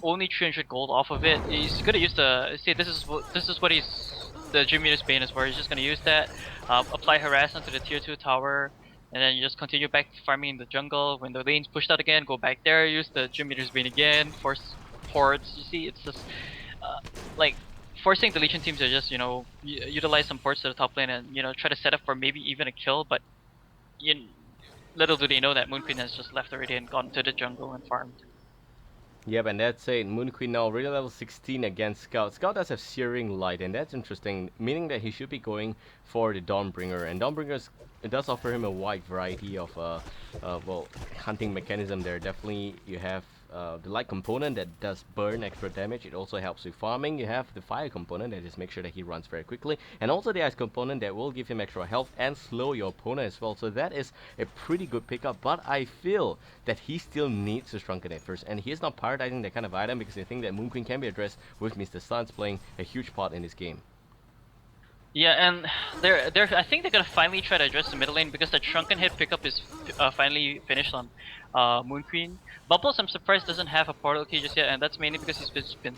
Only 300 gold off of it. He's gonna use the this is what he's the Jiminy's Bane is for. He's just gonna use that, apply harass onto the tier 2 tower, and then you just continue back farming in the jungle. When the lane's pushed out again, go back there, use the Jiminy's Bane again, force ports. You see, it's just like forcing the Legion teams to just, you know, utilize some ports to the top lane and, you know, try to set up for maybe even a kill. But little do they know that Moon Queen has just left already and gone to the jungle and farmed. Yep, and that's it. Moon Queen now really level 16 against Scout. Scout does have Searing Light, and that's interesting, meaning that he should be going for the Dawnbringer. And Dawnbringer, it does offer him a wide variety of well, hunting mechanism there. Definitely, you have the light component that does burn extra damage. It also helps with farming. You have the fire component that just makes sure that he runs very quickly, and also the ice component that will give him extra health and slow your opponent as well. So that is a pretty good pickup, but I feel that he still needs to Shrunken at first, and he is not prioritizing that kind of item because I think that Moon Queen can be addressed with Mr. Sans playing a huge part in this game. Yeah, and I think they're gonna finally try to address the middle lane because the Shrunken Head pickup is finally finished on Moon Queen. Bubbles, I'm surprised doesn't have a portal key just yet, and that's mainly because he's just been,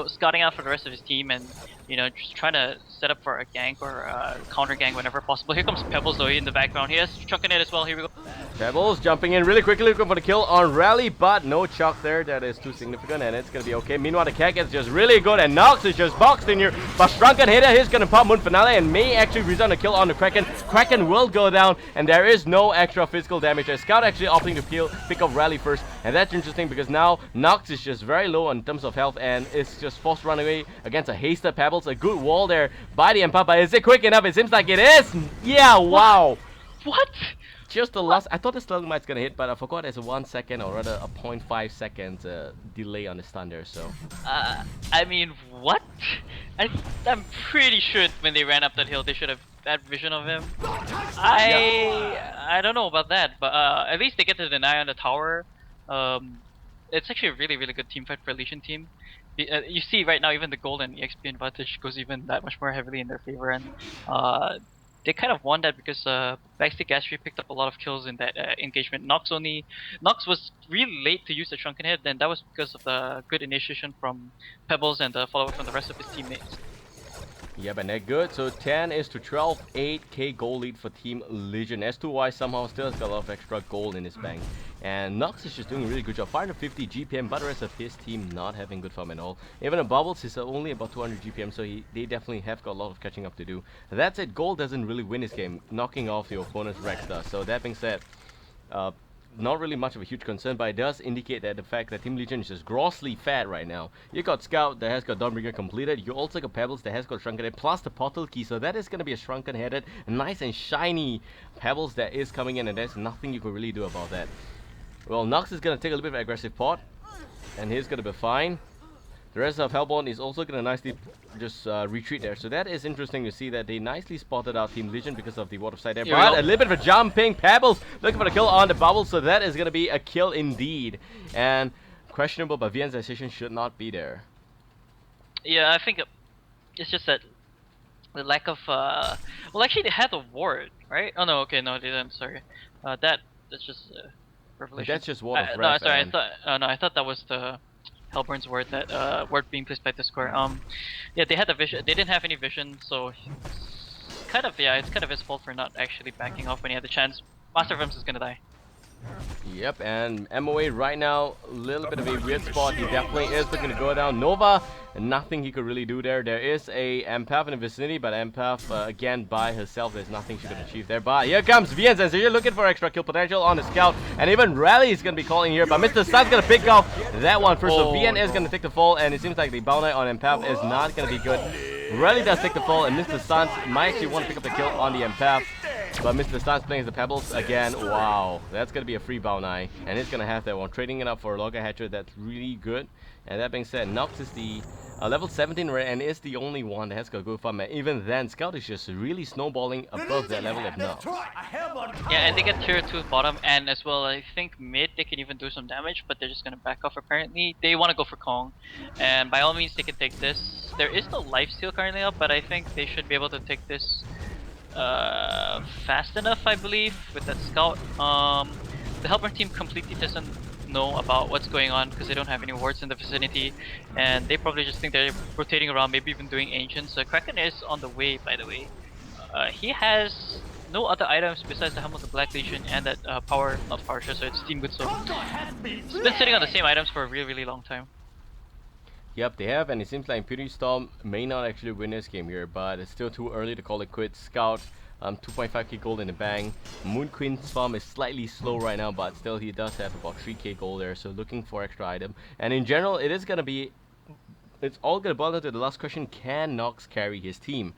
scouting out for the rest of his team and just trying to set up for a gank or counter gank whenever possible. Here comes Pebbles though in the background. He has Shrunken Head as well. Here we go. Pebbles jumping in really quickly, looking for the kill on Rally, but no chuck there. That is too significant, and it's gonna be okay. Meanwhile, the cat is just really good, and Nox is just boxed in here. But Shrunken Hitter, he's gonna pop Moon Finale and may actually result a kill on the Kraken. Kraken will go down, and there is no extra physical damage. The Scout actually opting to pick up Rally first, and that's interesting because now Nox is just very low in terms of health, and it's just forced to run away against a hasted Pebbles. A good wall there by the Empire, but is it quick enough? It seems like it is. Yeah, wow. What? Just the last, I thought the Slug Mite's gonna hit, but I forgot there's a 1 second or rather a 0.5 second delay on the stun there, so. I mean, what? I'm pretty sure when they ran up that hill, they should have that vision of him. I don't know about that, but at least they get to deny on the tower. It's actually a really, really good team fight for Elysian team. You see right now, even the gold and EXP advantage goes even that much more heavily in their favor, and they kind of won that because Backstick Gastry picked up a lot of kills in that engagement. Nox was really late to use the Shrunken Head, and that was because of the good initiation from Pebbles and the follow-up from the rest of his teammates. Yep, and they're good. So 10 is to 12, 8k gold lead for Team Legion. S2y somehow still has got a lot of extra gold in his bank. And Nox is just doing a really good job. 550 GPM, but the rest of his team not having good farm at all. Even the Bubbles is only about 200 GPM, so they definitely have got a lot of catching up to do. That's it. Gold doesn't really win this game, knocking off your opponent's Rex does. So that being said, not really much of a huge concern, but it does indicate that the fact that Team Legion is just grossly fat right now. You got Scout that has got Dawnbringer completed. You also got Pebbles that has got Shrunken Head plus the portal key. So that is going to be a Shrunken Headed, nice and shiny Pebbles that is coming in, and there's nothing you can really do about that. Well, Nox is going to take a little bit of aggressive pot, and he's going to be fine. The rest of Hellborn is also going to nicely just retreat there. So that is interesting to see that they nicely spotted out Team Legion because of the Ward of Sight there. But a little bit of a jumping. Pebbles looking for the kill on the bubble. So that is going to be a kill indeed. And questionable, but VN's decision should not be there. Yeah, I think it's just that the lack of... well, actually, they had a ward, right? Oh, no, okay, no, they didn't, sorry. That's just revelation. That's just Ward of No, sorry, I thought that was the... Hellborn's word word being placed by Discord. Yeah, they had the vision. They didn't have any vision, so it's kind of his fault for not actually backing off when he had the chance. Master of Imps is gonna die. Yep, and MOA right now, a little bit of a weird spot. He definitely is looking to go down. Nova, nothing he could really do there. There is a Empath in the vicinity, but Empath, again, by herself, there's nothing she could achieve there. But here comes VN, so you're looking for extra kill potential on the Scout, and even Rally is going to be calling here, but Mr. Sun's going to pick off that one first. So VN is going to take the fall, and it seems like the Bow Knight on Empath is not going to be good. Rally does take the fall, and Mr. Sun might actually want to pick up the kill on the Empath. But Mr. Stan's playing the Pebbles again. Wow, that's gonna be a free Bow Knight, and he's gonna have that one. Trading it up for a Logger Hatcher, that's really good. And that being said, Nox is the level 17 and is the only one that has got good farm. And even then, Scout is just really snowballing above that level of Nox. Yeah, and they get tier 2 bottom, and as well, I think mid they can even do some damage, but they're just gonna back off apparently. They want to go for Kong, and by all means they can take this. There is no lifesteal currently up, but I think they should be able to take this fast enough, I believe, with that Scout. The Helper team completely doesn't know about what's going on because they don't have any wards in the vicinity, and they probably just think they're rotating around, maybe even doing ancients. Kraken is on the way, by the way. He has no other items besides the Helm of the Black Legion and that not power share, so it's Team Good, so it's been sitting on the same items for a really, really long time. Yep, they have, and it seems like impunity.storm may not actually win this game here, but it's still too early to call it quits. Scout, 2.5k gold in the bank. Moon Queen's farm is slightly slow right now, but still he does have about 3k gold there, so looking for extra item. And in general, it is gonna be... It's all gonna boil down to the last question: can Nox carry his team?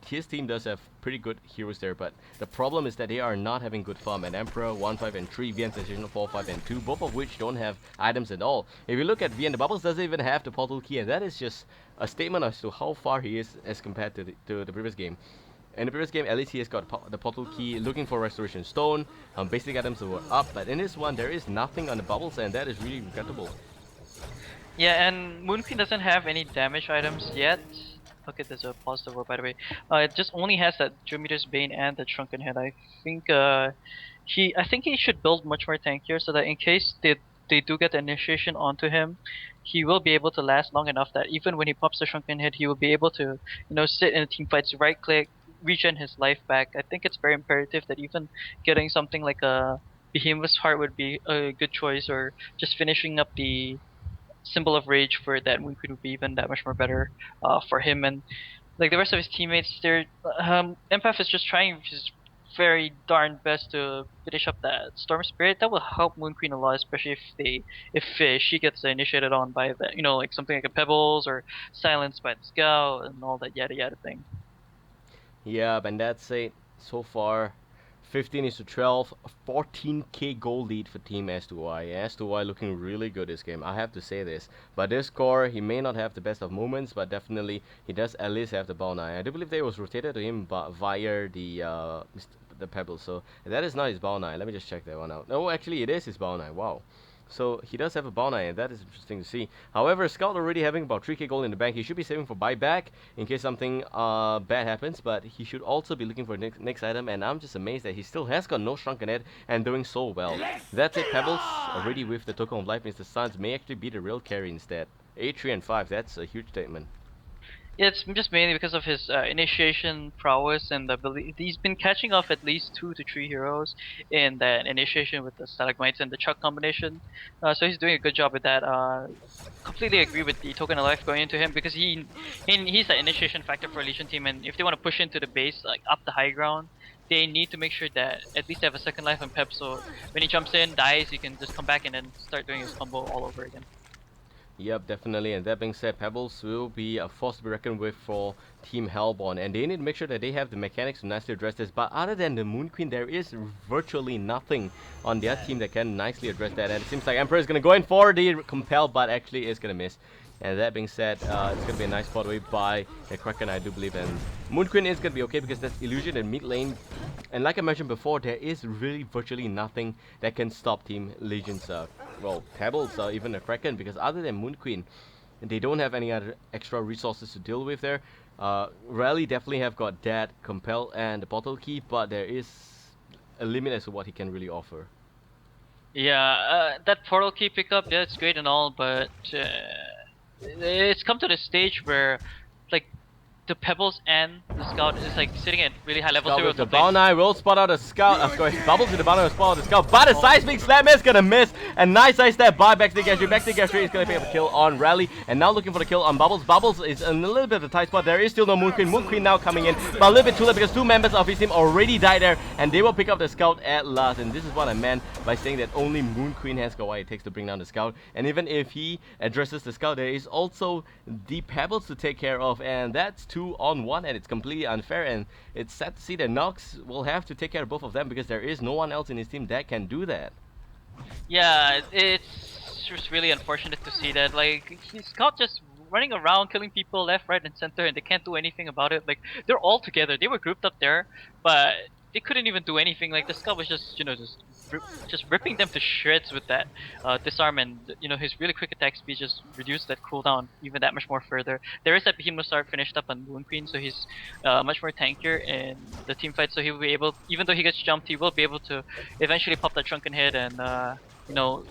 His team does have pretty good heroes there, but the problem is that they are not having good farm. And Emperor 1, 5, and 3, VN Sensational 4, 5, and 2, both of which don't have items at all. If you look at VN, the Bubbles doesn't even have the portal key, and that is just a statement as to how far he is as compared to the previous game. In the previous game, at least he has got the portal key, looking for Restoration Stone. Basic items were up, but in this one, there is nothing on the Bubbles, and that is really regrettable. Yeah, and Moon Queen doesn't have any damage items yet. Okay, there's a positive word by the way. It just only has that Jupiter's Bane and the Shrunken Head. Think I think he should build much more tankier so that in case they do get the initiation onto him, he will be able to last long enough that even when he pops the Shrunken Head, he will be able to sit in a team fights, right click, regen his life back. I think it's very imperative that even getting something like a Behemoth's Heart would be a good choice, or just finishing up the Symbol of Rage for that Moon Queen would be even that much more better for him. And like the rest of his teammates, they're Empath is just trying his very darn best to finish up that Storm Spirit. That will help Moon Queen a lot, especially if she gets initiated on by the like something like a Pebbles or silenced by the Scout and all that yada yada thing. Yeah, and that's it. So far, 15 is to 12, 14k goal lead for Team S2y. S2y looking really good this game, I have to say this. But this score, he may not have the best of moments, but definitely he does at least have the ball 9. I do believe they was rotated to him via the Pebble, so that is not his ball 9. Let me just check that one out. No, actually it is his ball 9, wow. So he does have a ball 9, and that is interesting to see. However, Scout already having about 3k gold in the bank. He should be saving for buyback in case something bad happens, but he should also be looking for next item, and I'm just amazed that he still has got no Shrunken Head and doing so well. That's it, Pebbles, already with the token of life means the Suns may actually be the real carry instead. 8, 3, and 5, that's a huge statement. Yeah, it's just mainly because of his initiation prowess and the ability. He's been catching off at least 2 to 3 heroes in that initiation with the stalagmites and the chuck combination. So he's doing a good job with that. Completely agree with the token of life going into him because he's the initiation factor for a Legion team, and if they want to push into the base, like up the high ground, they need to make sure that at least they have a second life on Pep. So when he jumps in, dies, he can just come back and then start doing his combo all over again. Yep, definitely. And that being said, Pebbles will be a force to be reckoned with for Team Hellborn, and they need to make sure that they have the mechanics to nicely address this. But other than the Moon Queen, there is virtually nothing on their team that can nicely address that. And it seems like Emperor is going to go in for the compel, but actually is going to miss. And that being said, it's going to be a nice spot away by the Kraken, I do believe. And Moon Queen is going to be okay because that's Illusion in mid lane. And like I mentioned before, there is really virtually nothing that can stop Team Legion's, well, Pebbles or even a Kraken, because other than Moon Queen, they don't have any other extra resources to deal with there. Rally definitely have got that, Compel, and the Bottle Key, but there is a limit as to what he can really offer. Yeah, that portal key pickup, yeah, it's great and all, but it's come to the stage where, like, the Pebbles and the Scout is like sitting at really high levels. Scout with the Bow 9 will spot out a Scout. Of course, Bubbles with the Bow 9 will spot out the Scout. But a Seismic Slam is gonna miss. And nice side step by Backstage Gastry. Backstage Gastry is gonna pick up a kill on Rally. And now looking for the kill on Bubbles. Bubbles is in a little bit of a tight spot. There is still no Moon Queen. Moon Queen now coming in. But a little bit too late because 2 members of his team already died there. And they will pick up the Scout at last. And this is what I meant by saying that only Moon Queen has got what it takes to bring down the Scout. And even if he addresses the Scout, there is also the Pebbles to take care of. And that's 2 on 1. And it's completely unfair, and it's sad to see that Nox will have to take care of both of them because there is no one else in his team that can do that. Yeah, it's just really unfortunate to see that. Like, he's got just running around killing people left, right, and center, and they can't do anything about it. Like, they're all together. They were grouped up there, but they couldn't even do anything. Like, the Scout was just, just ripping them to shreds with that disarm, and his really quick attack speed just reduced that cooldown even that much more further. There is that Behemoth Start finished up on Moon Queen, so he's much more tankier in the team fight. So he will be able, even though he gets jumped, he will be able to eventually pop that Shrunken Head and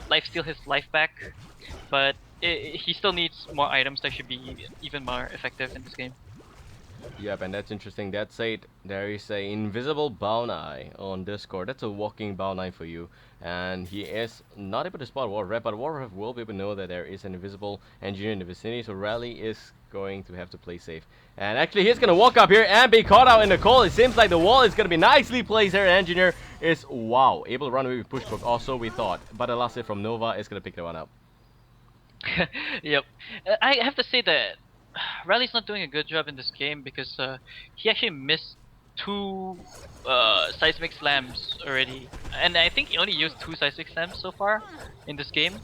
life steal his life back. But he still needs more items that should be even more effective in this game. Yep, and that's interesting. That's it. There is a invisible Baunai on Discord. That's a walking Baunai for you. And he is not able to spot Warref, but Warref will be able to know that there is an invisible engineer in the vicinity, so Rally is going to have to play safe. And actually, he's going to walk up here and be caught out in the cold. It seems like the wall is going to be nicely placed here. Engineer is, wow, able to run away with pushback, also we thought. But the last hit from Nova is going to pick that one up. Yep. I have to say that Riley's not doing a good job in this game because he actually missed 2 seismic slams already, and I think he only used 2 seismic slams so far in this game.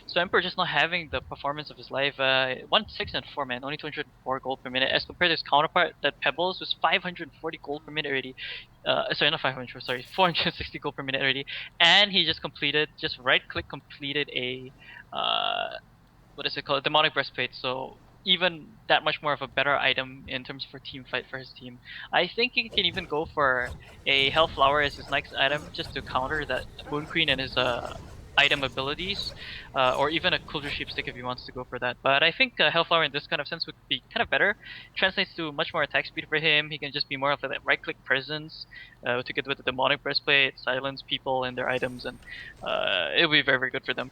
So Emperor just not having the performance of his life. 1, 6, and 4, man, only 204 gold per minute as compared to his counterpart that Pebbles was 540 gold per minute already. Sorry, not 500, sorry, 460 gold per minute already, and he just right click completed a what is it called, demonic breastplate. So even that much more of a better item in terms for team fight for his team. I think he can even go for a Health Flower as his next item just to counter that Moon Queen and his item abilities, or even a Coulter Sheepstick if he wants to go for that. But I think Health Flower in this kind of sense would be kind of better. Translates to much more attack speed for him. He can just be more of that right-click presence together with the Demonic Breastplate, silence people and their items, and it'll be very, very good for them.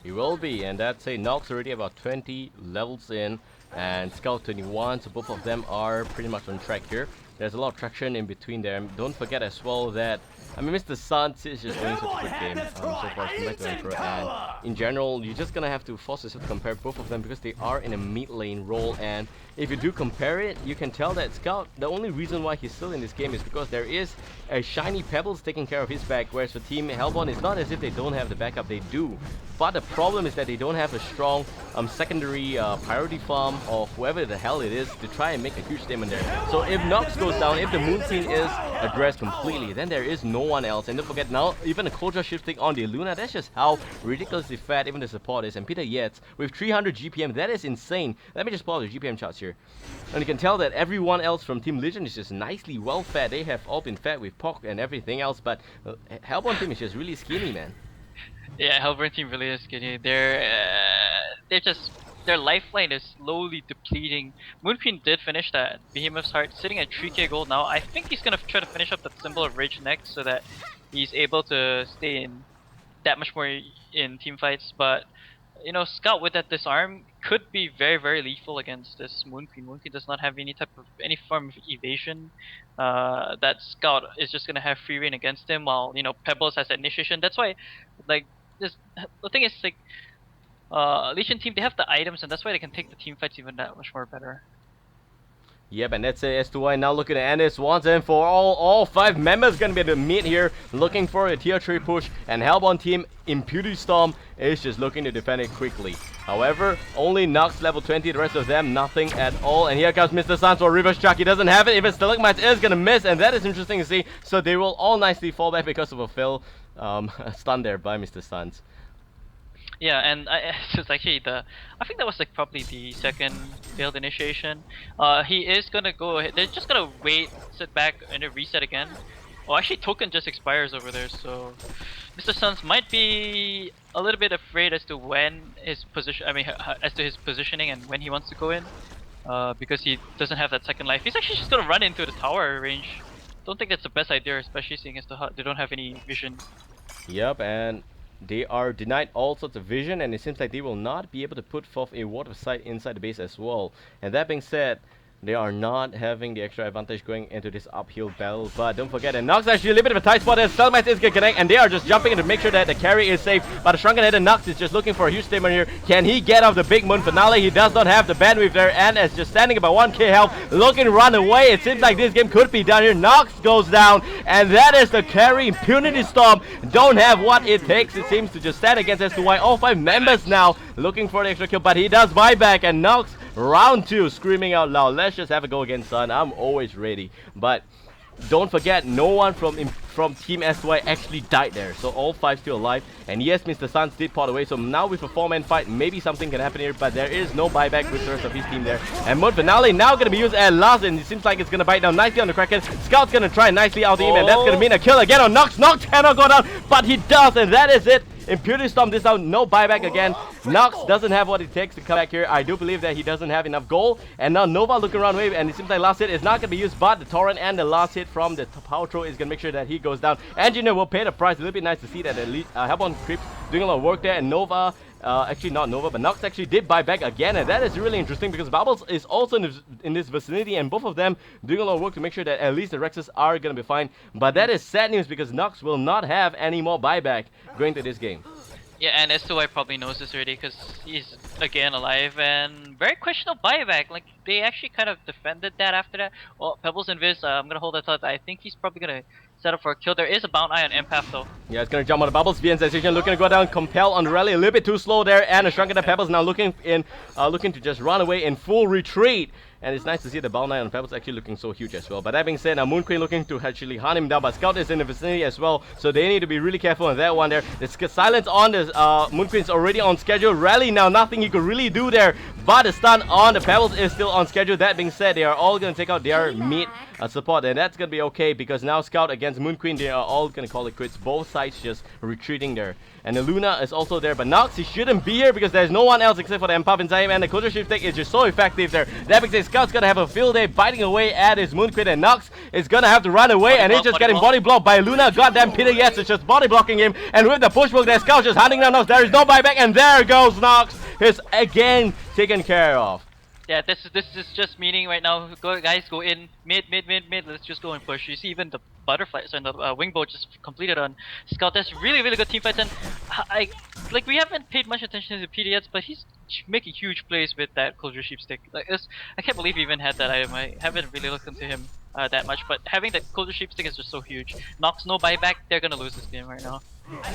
He will be, and that's a Nox already about 20 levels in, and Scout 21, so both of them are pretty much on track here. There's a lot of traction in between there. Don't forget as well that, I mean, Mr. Suns is just doing such a good game so far compared to Emperor, and in general, you're just gonna have to force yourself to compare both of them because they are in a mid lane role, and if you do compare it, you can tell that Scout, the only reason why he's still in this game is because there is a shiny Pebbles taking care of his back, whereas for Team Hellborn, it's not as if they don't have the backup, they do. But the problem is that they don't have a strong secondary priority farm or whoever the hell it is to try and make a huge statement there. So if Nox goes down, if the Moon Scene is addressed completely, then there is no one else. And don't forget now, even the Coulter Shifting on the Luna, that's just how ridiculously fat even the support is. And Peter Yates with 300 GPM, that is insane. Let me just pull out the GPM charts here. And you can tell that everyone else from Team Legion is just nicely well fed. They have all been fed with pork and everything else, but Hellborn team is just really skinny, man. Yeah, Hellborn team really is skinny. They're just, their lifeline is slowly depleting. Moon Queen did finish that Behemoth's Heart, sitting at 3k gold now. I think he's gonna try to finish up that Symbol of Rage next so that he's able to stay in that much more in team fights. But you know, Scout with that disarm could be very, very lethal against this Moon Queen. Moon Queen does not have any form of evasion. That Scout is just gonna have free reign against him, while you know Pebbles has that initiation. That's why, like, the thing is, like, Legion team, they have the items, and that's why they can take the team fights even that much more better. Yep, and that's it. S2y now looking to end this once and for all 5 members gonna be able to meet here, looking for a tier 3 push, and Hellborn team impunity.storm is just looking to defend it quickly. However, only Nox level 20, the rest of them nothing at all. And here comes Mr. Suns for reverse chuck. He doesn't have it. If it's Stalagmite, is gonna miss, and that is interesting to see. So they will all nicely fall back because of a fail stun there by Mr. Suns. Yeah, and it's actually I think that was like probably the second failed initiation. He is gonna go ahead. They're just gonna wait, sit back, and then reset again. Oh, actually, token just expires over there, so Mr. Suns might be a little bit afraid as to when his position. I mean, as to his positioning and when he wants to go in, because he doesn't have that second life. He's actually just gonna run into the tower range. Don't think that's the best idea, especially seeing as they don't have any vision. Yep, and they are denied all sorts of vision, and it seems like they will not be able to put forth a ward of sight inside the base as well. And that being said, they are not having the extra advantage going into this uphill battle. But don't forget that Nox actually a little bit of a tight spot there. Stalagmite is going to connect, and they are just jumping in to make sure that the carry is safe. But the shrunken-headed Nox is just looking for a huge statement here. Can he get off the big moon finale? He does not have the bandwidth there, and is just standing about 1k health, looking to run away. It seems like this game could be done here. Nox goes down, and that is the carry. impunity.storm don't have what it takes. It seems to just stand against s2y. All 5 members now looking for the extra kill, but he does buy back, and Nox round 2 screaming out loud, let's just have a go again, son. I'm always ready. But don't forget, no one from Team s2y actually died there, so all 5 still alive. And yes, Mr. Suns did pot away, so now with a 4-man fight, maybe something can happen here, but there is no buyback with the rest of his team there. And Moon Finale now going to be used at last, and it seems like it's going to bite down nicely on the Kraken. Scout's going to try nicely out the aim, and that's going to mean a kill again on Nox. Nox cannot go down, but he does, and that is it. impunity.storm this out, no buyback again. Nox doesn't have what it takes to come back here. I do believe that he doesn't have enough gold. And now Nova looking around wave, and it seems like last hit is not going to be used, but the Torrent and the last hit from the power throw is going to make sure that he goes down. Engineer will pay the price. A little bit nice to see that at least Hellborn Creeps doing a lot of work there, and Nova, actually not Nova, but Nox actually did buy back again, and that is really interesting because Bubbles is also in this vicinity, and both of them doing a lot of work to make sure that at least the Rexes are going to be fine. But that is sad news because Nox will not have any more buyback going to this game. Yeah, and s2y probably knows this already because he's again alive, and very questionable buyback. Like, they actually kind of defended that after that. Well, Pebbles and Viz, I'm gonna hold that thought. I think he's probably gonna set up for a kill. There is a bound eye on Empath though. Yeah, it's gonna jump on the Bubbles. VN Sensation looking to go down, compel on the rally, a little bit too slow there, and a shrunken Pebbles now looking to just run away in full retreat. And it's nice to see the Bound Knight on Pebbles actually looking so huge as well. But that being said, now Moon Queen looking to actually hunt him down, but Scout is in the vicinity as well, so they need to be really careful on that one there. The silence on this Moon Queen's already on schedule. Rally now, nothing he could really do there. but the stun on the Pebbles is still on schedule. That being said, they are all going to take out their mid support, and that's going to be okay because now Scout against Moon Queen, they are all going to call it quits. Both sides just retreating there. And the Luna is also there, but Nox, he shouldn't be here because there's no one else except for the Empath inside him, and the Culture Shift Tech is just so effective there. That being said, Scout's gonna have a field day biting away at his Moon Queen, and Nox is gonna have to run away, and he's just getting body blocked by Luna. Goddamn Peter, yes, it's just body blocking him, and with the push poke there, Scout's just hunting down Nox. There is no buyback, and there goes Nox. He's again taken care of. Yeah, this is just meaning right now. Go guys, go in mid. Let's just go and push. You see, even the butterflies and the wing boat just completed on Scout. That's really good team fights, and like we haven't paid much attention to PD yet, but he's making huge plays with that Culture Sheep Stick. Like I can't believe he even had that item. I haven't really looked into him that much, but having that Culture Sheep Stick is just so huge. Nox no buyback. They're gonna lose this game right now.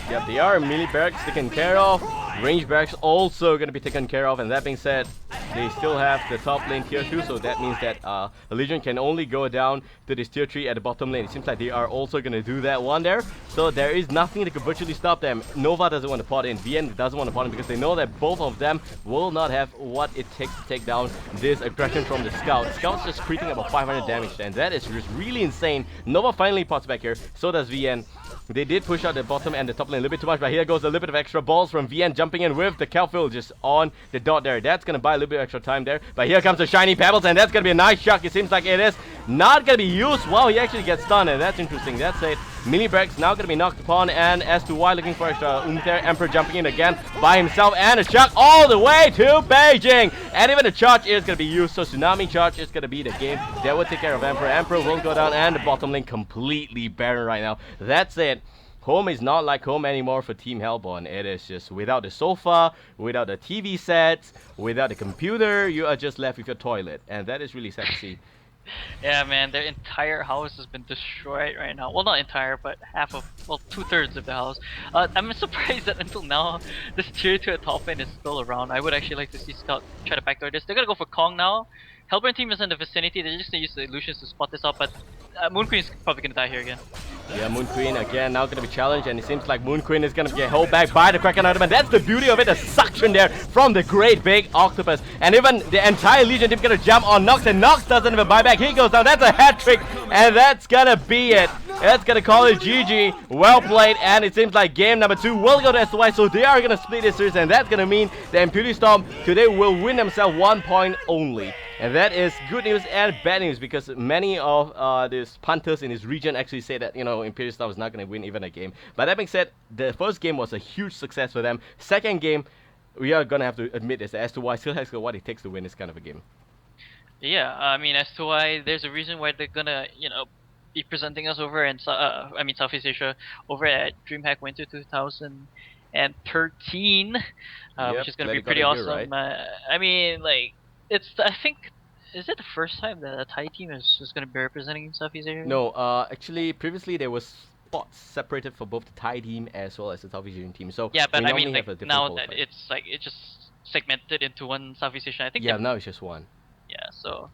Yep, they are melee barracks taken care of. Range barracks also going to be taken care of, and that being said, they still have the top lane tier 2, so that means that Legion can only go down to this tier 3 at the bottom lane. It seems like they are also going to do that one there, so there is nothing that could virtually stop them. Nova doesn't want to pot in, VN doesn't want to pot in because they know that both of them will not have what it takes to take down this aggression from the Scout. Scout's just creeping about 500 damage, and that is just really insane. Nova finally pots back here, so does VN. They did push out the bottom and the top lane a little bit too much, but here goes a little bit of extra balls from VN jumping in with the Calfield just on the dot there. That's going to buy a little bit of extra time there, but here comes the shiny Pebbles, and that's going to be a nice shot. It seems like it is not going to be used. Wow, he actually gets stunned, and that's interesting. That's it. Mini Breaks now going to be knocked upon, and s2y looking for extra there. Emperor jumping in again by himself, and a shot all the way to Beijing, and even the charge is going to be used, so Tsunami charge is going to be the game that will take care of Emperor. Emperor will go down, and the bottom lane completely barren right now. That's it. Home is not like home anymore for Team Hellborn. It is just without the sofa, without the TV sets, without the computer, you are just left with your toilet, and that is really sad to see. Yeah, man, their entire house has been destroyed right now. Well, not entire, but half of, well, 2/3 of the house. I'm surprised that until now, this tier 2 at top lane is still around. I would actually like to see Scout try to backdoor this. They're gonna go for Kong now. Hellborn team is in the vicinity. They're just gonna use the illusions to spot this out, but Moon Queen is probably gonna die here again. Yeah, Moon Queen again now gonna be challenged, and it seems like Moon Queen is gonna get held back by the Kraken item, and that's the beauty of it, the suction there from the great big octopus. And even the entire Legion team gonna jump on Nox, and Nox doesn't even buy back. He goes down. That's a hat trick, and that's gonna be it. That's gonna call it GG. Well played, and it seems like game number 2 will go to s2y, so they are gonna split this series, and that's gonna mean the impunity.storm today will win themselves 1 point only. And that is good news and bad news because many of these punters in this region actually say that, you know, impunity.storm is not going to win even a game. But that being said, the first game was a huge success for them. Second game, we are going to have to admit this. s2y still has got what it takes to win this kind of a game. Yeah, I mean, s2y, there's a reason why they're gonna, you know, be presenting us over in Southeast Asia over at DreamHack Winter 2013, which is gonna be pretty awesome. Right? I mean, like, I think, is it the first time that a Thai team is going to be representing Southeast Asia? No, actually, previously there was spots separated for both the Thai team as well as the Southeast Asian team. So yeah, but I mean, like, now that it's like it's just segmented into one Southeast Asian, I think. Yeah, now it's just one. Yeah, so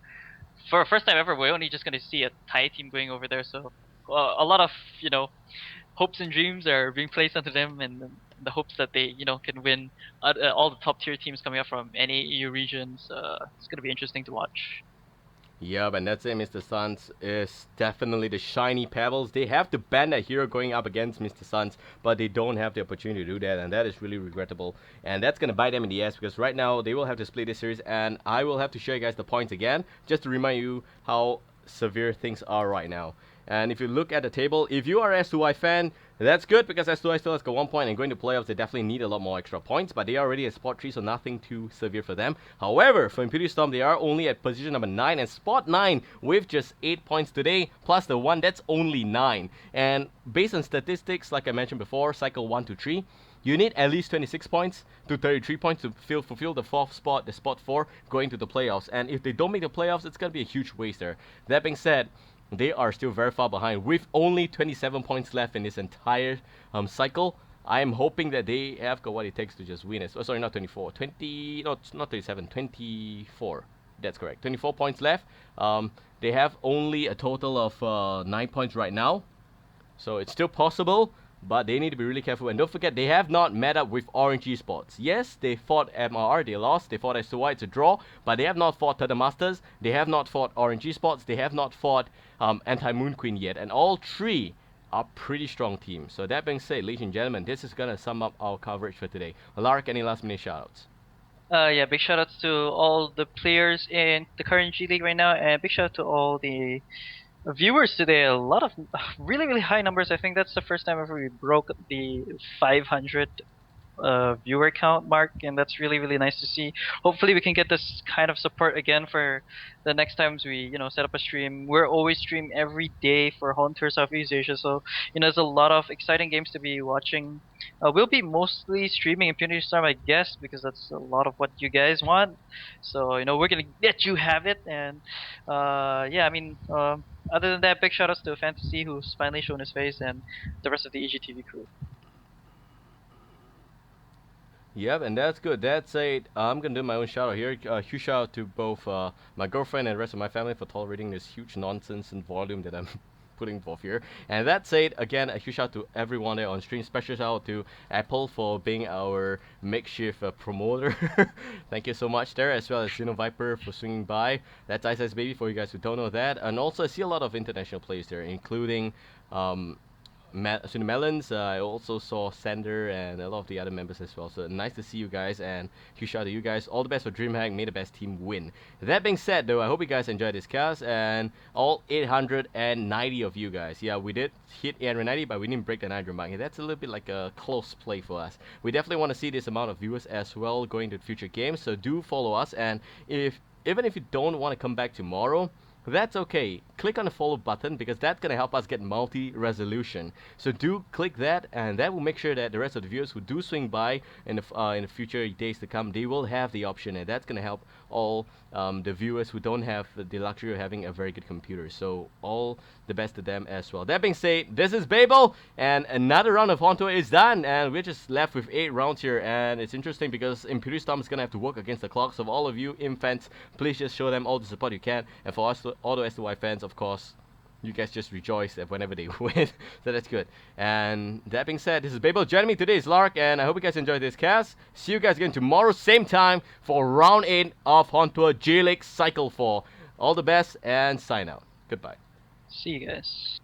for a first time ever, we're only just going to see a Thai team going over there. So a lot of, you know, hopes and dreams are being placed onto them, and the hopes that they, you know, can win all the top tier teams coming up from any EU regions. It's gonna be interesting to watch. Yeah, and that's it. Mr. Suns is definitely the shiny Pebbles. They have to ban that hero going up against Mr. Suns, but they don't have the opportunity to do that, and that is really regrettable. And that's gonna bite them in the ass because right now they will have to split this series, and I will have to show you guys the points again just to remind you how severe things are right now. And if you look at the table, if you are an s2y fan, that's good because s2y still has got 1 point, and going to playoffs they definitely need a lot more extra points, but they are already at spot 3, so nothing too severe for them. However, for impunity.storm, they are only at position number 9 and spot 9 with just 8 points today, plus the 1, that's only 9. And based on statistics, like I mentioned before, cycle 1 to 3, you need at least 26 points to 33 points to fulfill the 4th spot, the spot 4, going to the playoffs. And if they don't make the playoffs, it's going to be a huge waste there. That being said, they are still very far behind with only 27 points left in this entire cycle. I am hoping that they have got what it takes to just win it. Oh, sorry, not 24. 20, no, not 37, 24. That's correct. 24 points left. They have only a total of 9 points right now. So it's still possible, but they need to be really careful. And don't forget, they have not met up with Orange Esports. Yes, they fought MRR, they lost. They fought S2y, it's a draw, but they have not fought Thunder Masters. They have not fought Orange Esports. They have not fought Anti-Moon Queen yet. And all three are pretty strong teams. So that being said, ladies and gentlemen, this is gonna sum up our coverage for today. Lark, any last minute shoutouts? Yeah, big shout outs to all the players in the current G League right now, and big shout out to all the viewers today. A lot of really, really high numbers. I think that's the first time ever we broke the 500 viewer count mark, and that's really, really nice to see. Hopefully we can get this kind of support again for the next times we set up a stream. We're always stream every day for HoNTour Southeast Asia, so there's a lot of exciting games to be watching. We'll be mostly streaming impunity.storm, I guess, because that's a lot of what you guys want. So we're gonna let you have it. And yeah, I mean, other than that, big shout outs to Fantasy, who's finally shown his face, and the rest of the EGTV crew. Yep, and that's good. That's it. I'm gonna do my own shout out here. Huge shout out to both my girlfriend and the rest of my family for tolerating this huge nonsense and volume that I'm putting forth here. And that's it. Again, a huge shout out to everyone there on stream. Special shout out to Apple for being our makeshift promoter. Thank you so much there, as well as Xeno Viper for swinging by. That's Ice Baby for you guys who don't know that. And also, I see a lot of international players there, including Melons. I also saw Sander and a lot of the other members as well. So nice to see you guys, and huge shout out to you guys. All the best for DreamHack. May the best team win. That being said, though, I hope you guys enjoyed this cast, and all 890 of you guys. Yeah, we did hit 890, but we didn't break the 900 mark. That's a little bit like a close play for us. We definitely want to see this amount of viewers as well going to future games. So do follow us, and even if you don't want to come back tomorrow, that's okay. Click on the follow button, because that's going to help us get multi-resolution. So do click that, and that will make sure that the rest of the viewers who do swing by in the future days to come, they will have the option, and that's going to help all the viewers who don't have the luxury of having a very good computer. So all the best to them as well. That being said, this is Babael, and another round of HoNTour is done, and we're just left with 8 rounds here. And it's interesting because impunity.storm is going to have to work against the clock. So all of you Imp fans, please just show them all the support you can. And for us, all the s2y fans, of course, you guys just rejoice whenever they win. So that's good. And that being said, this is Babael. Joining me today is Lark, and I hope you guys enjoyed this cast. See you guys again tomorrow, same time, for round 8 of HoNTour J League Cycle 4. All the best, and sign out. Goodbye. See you guys.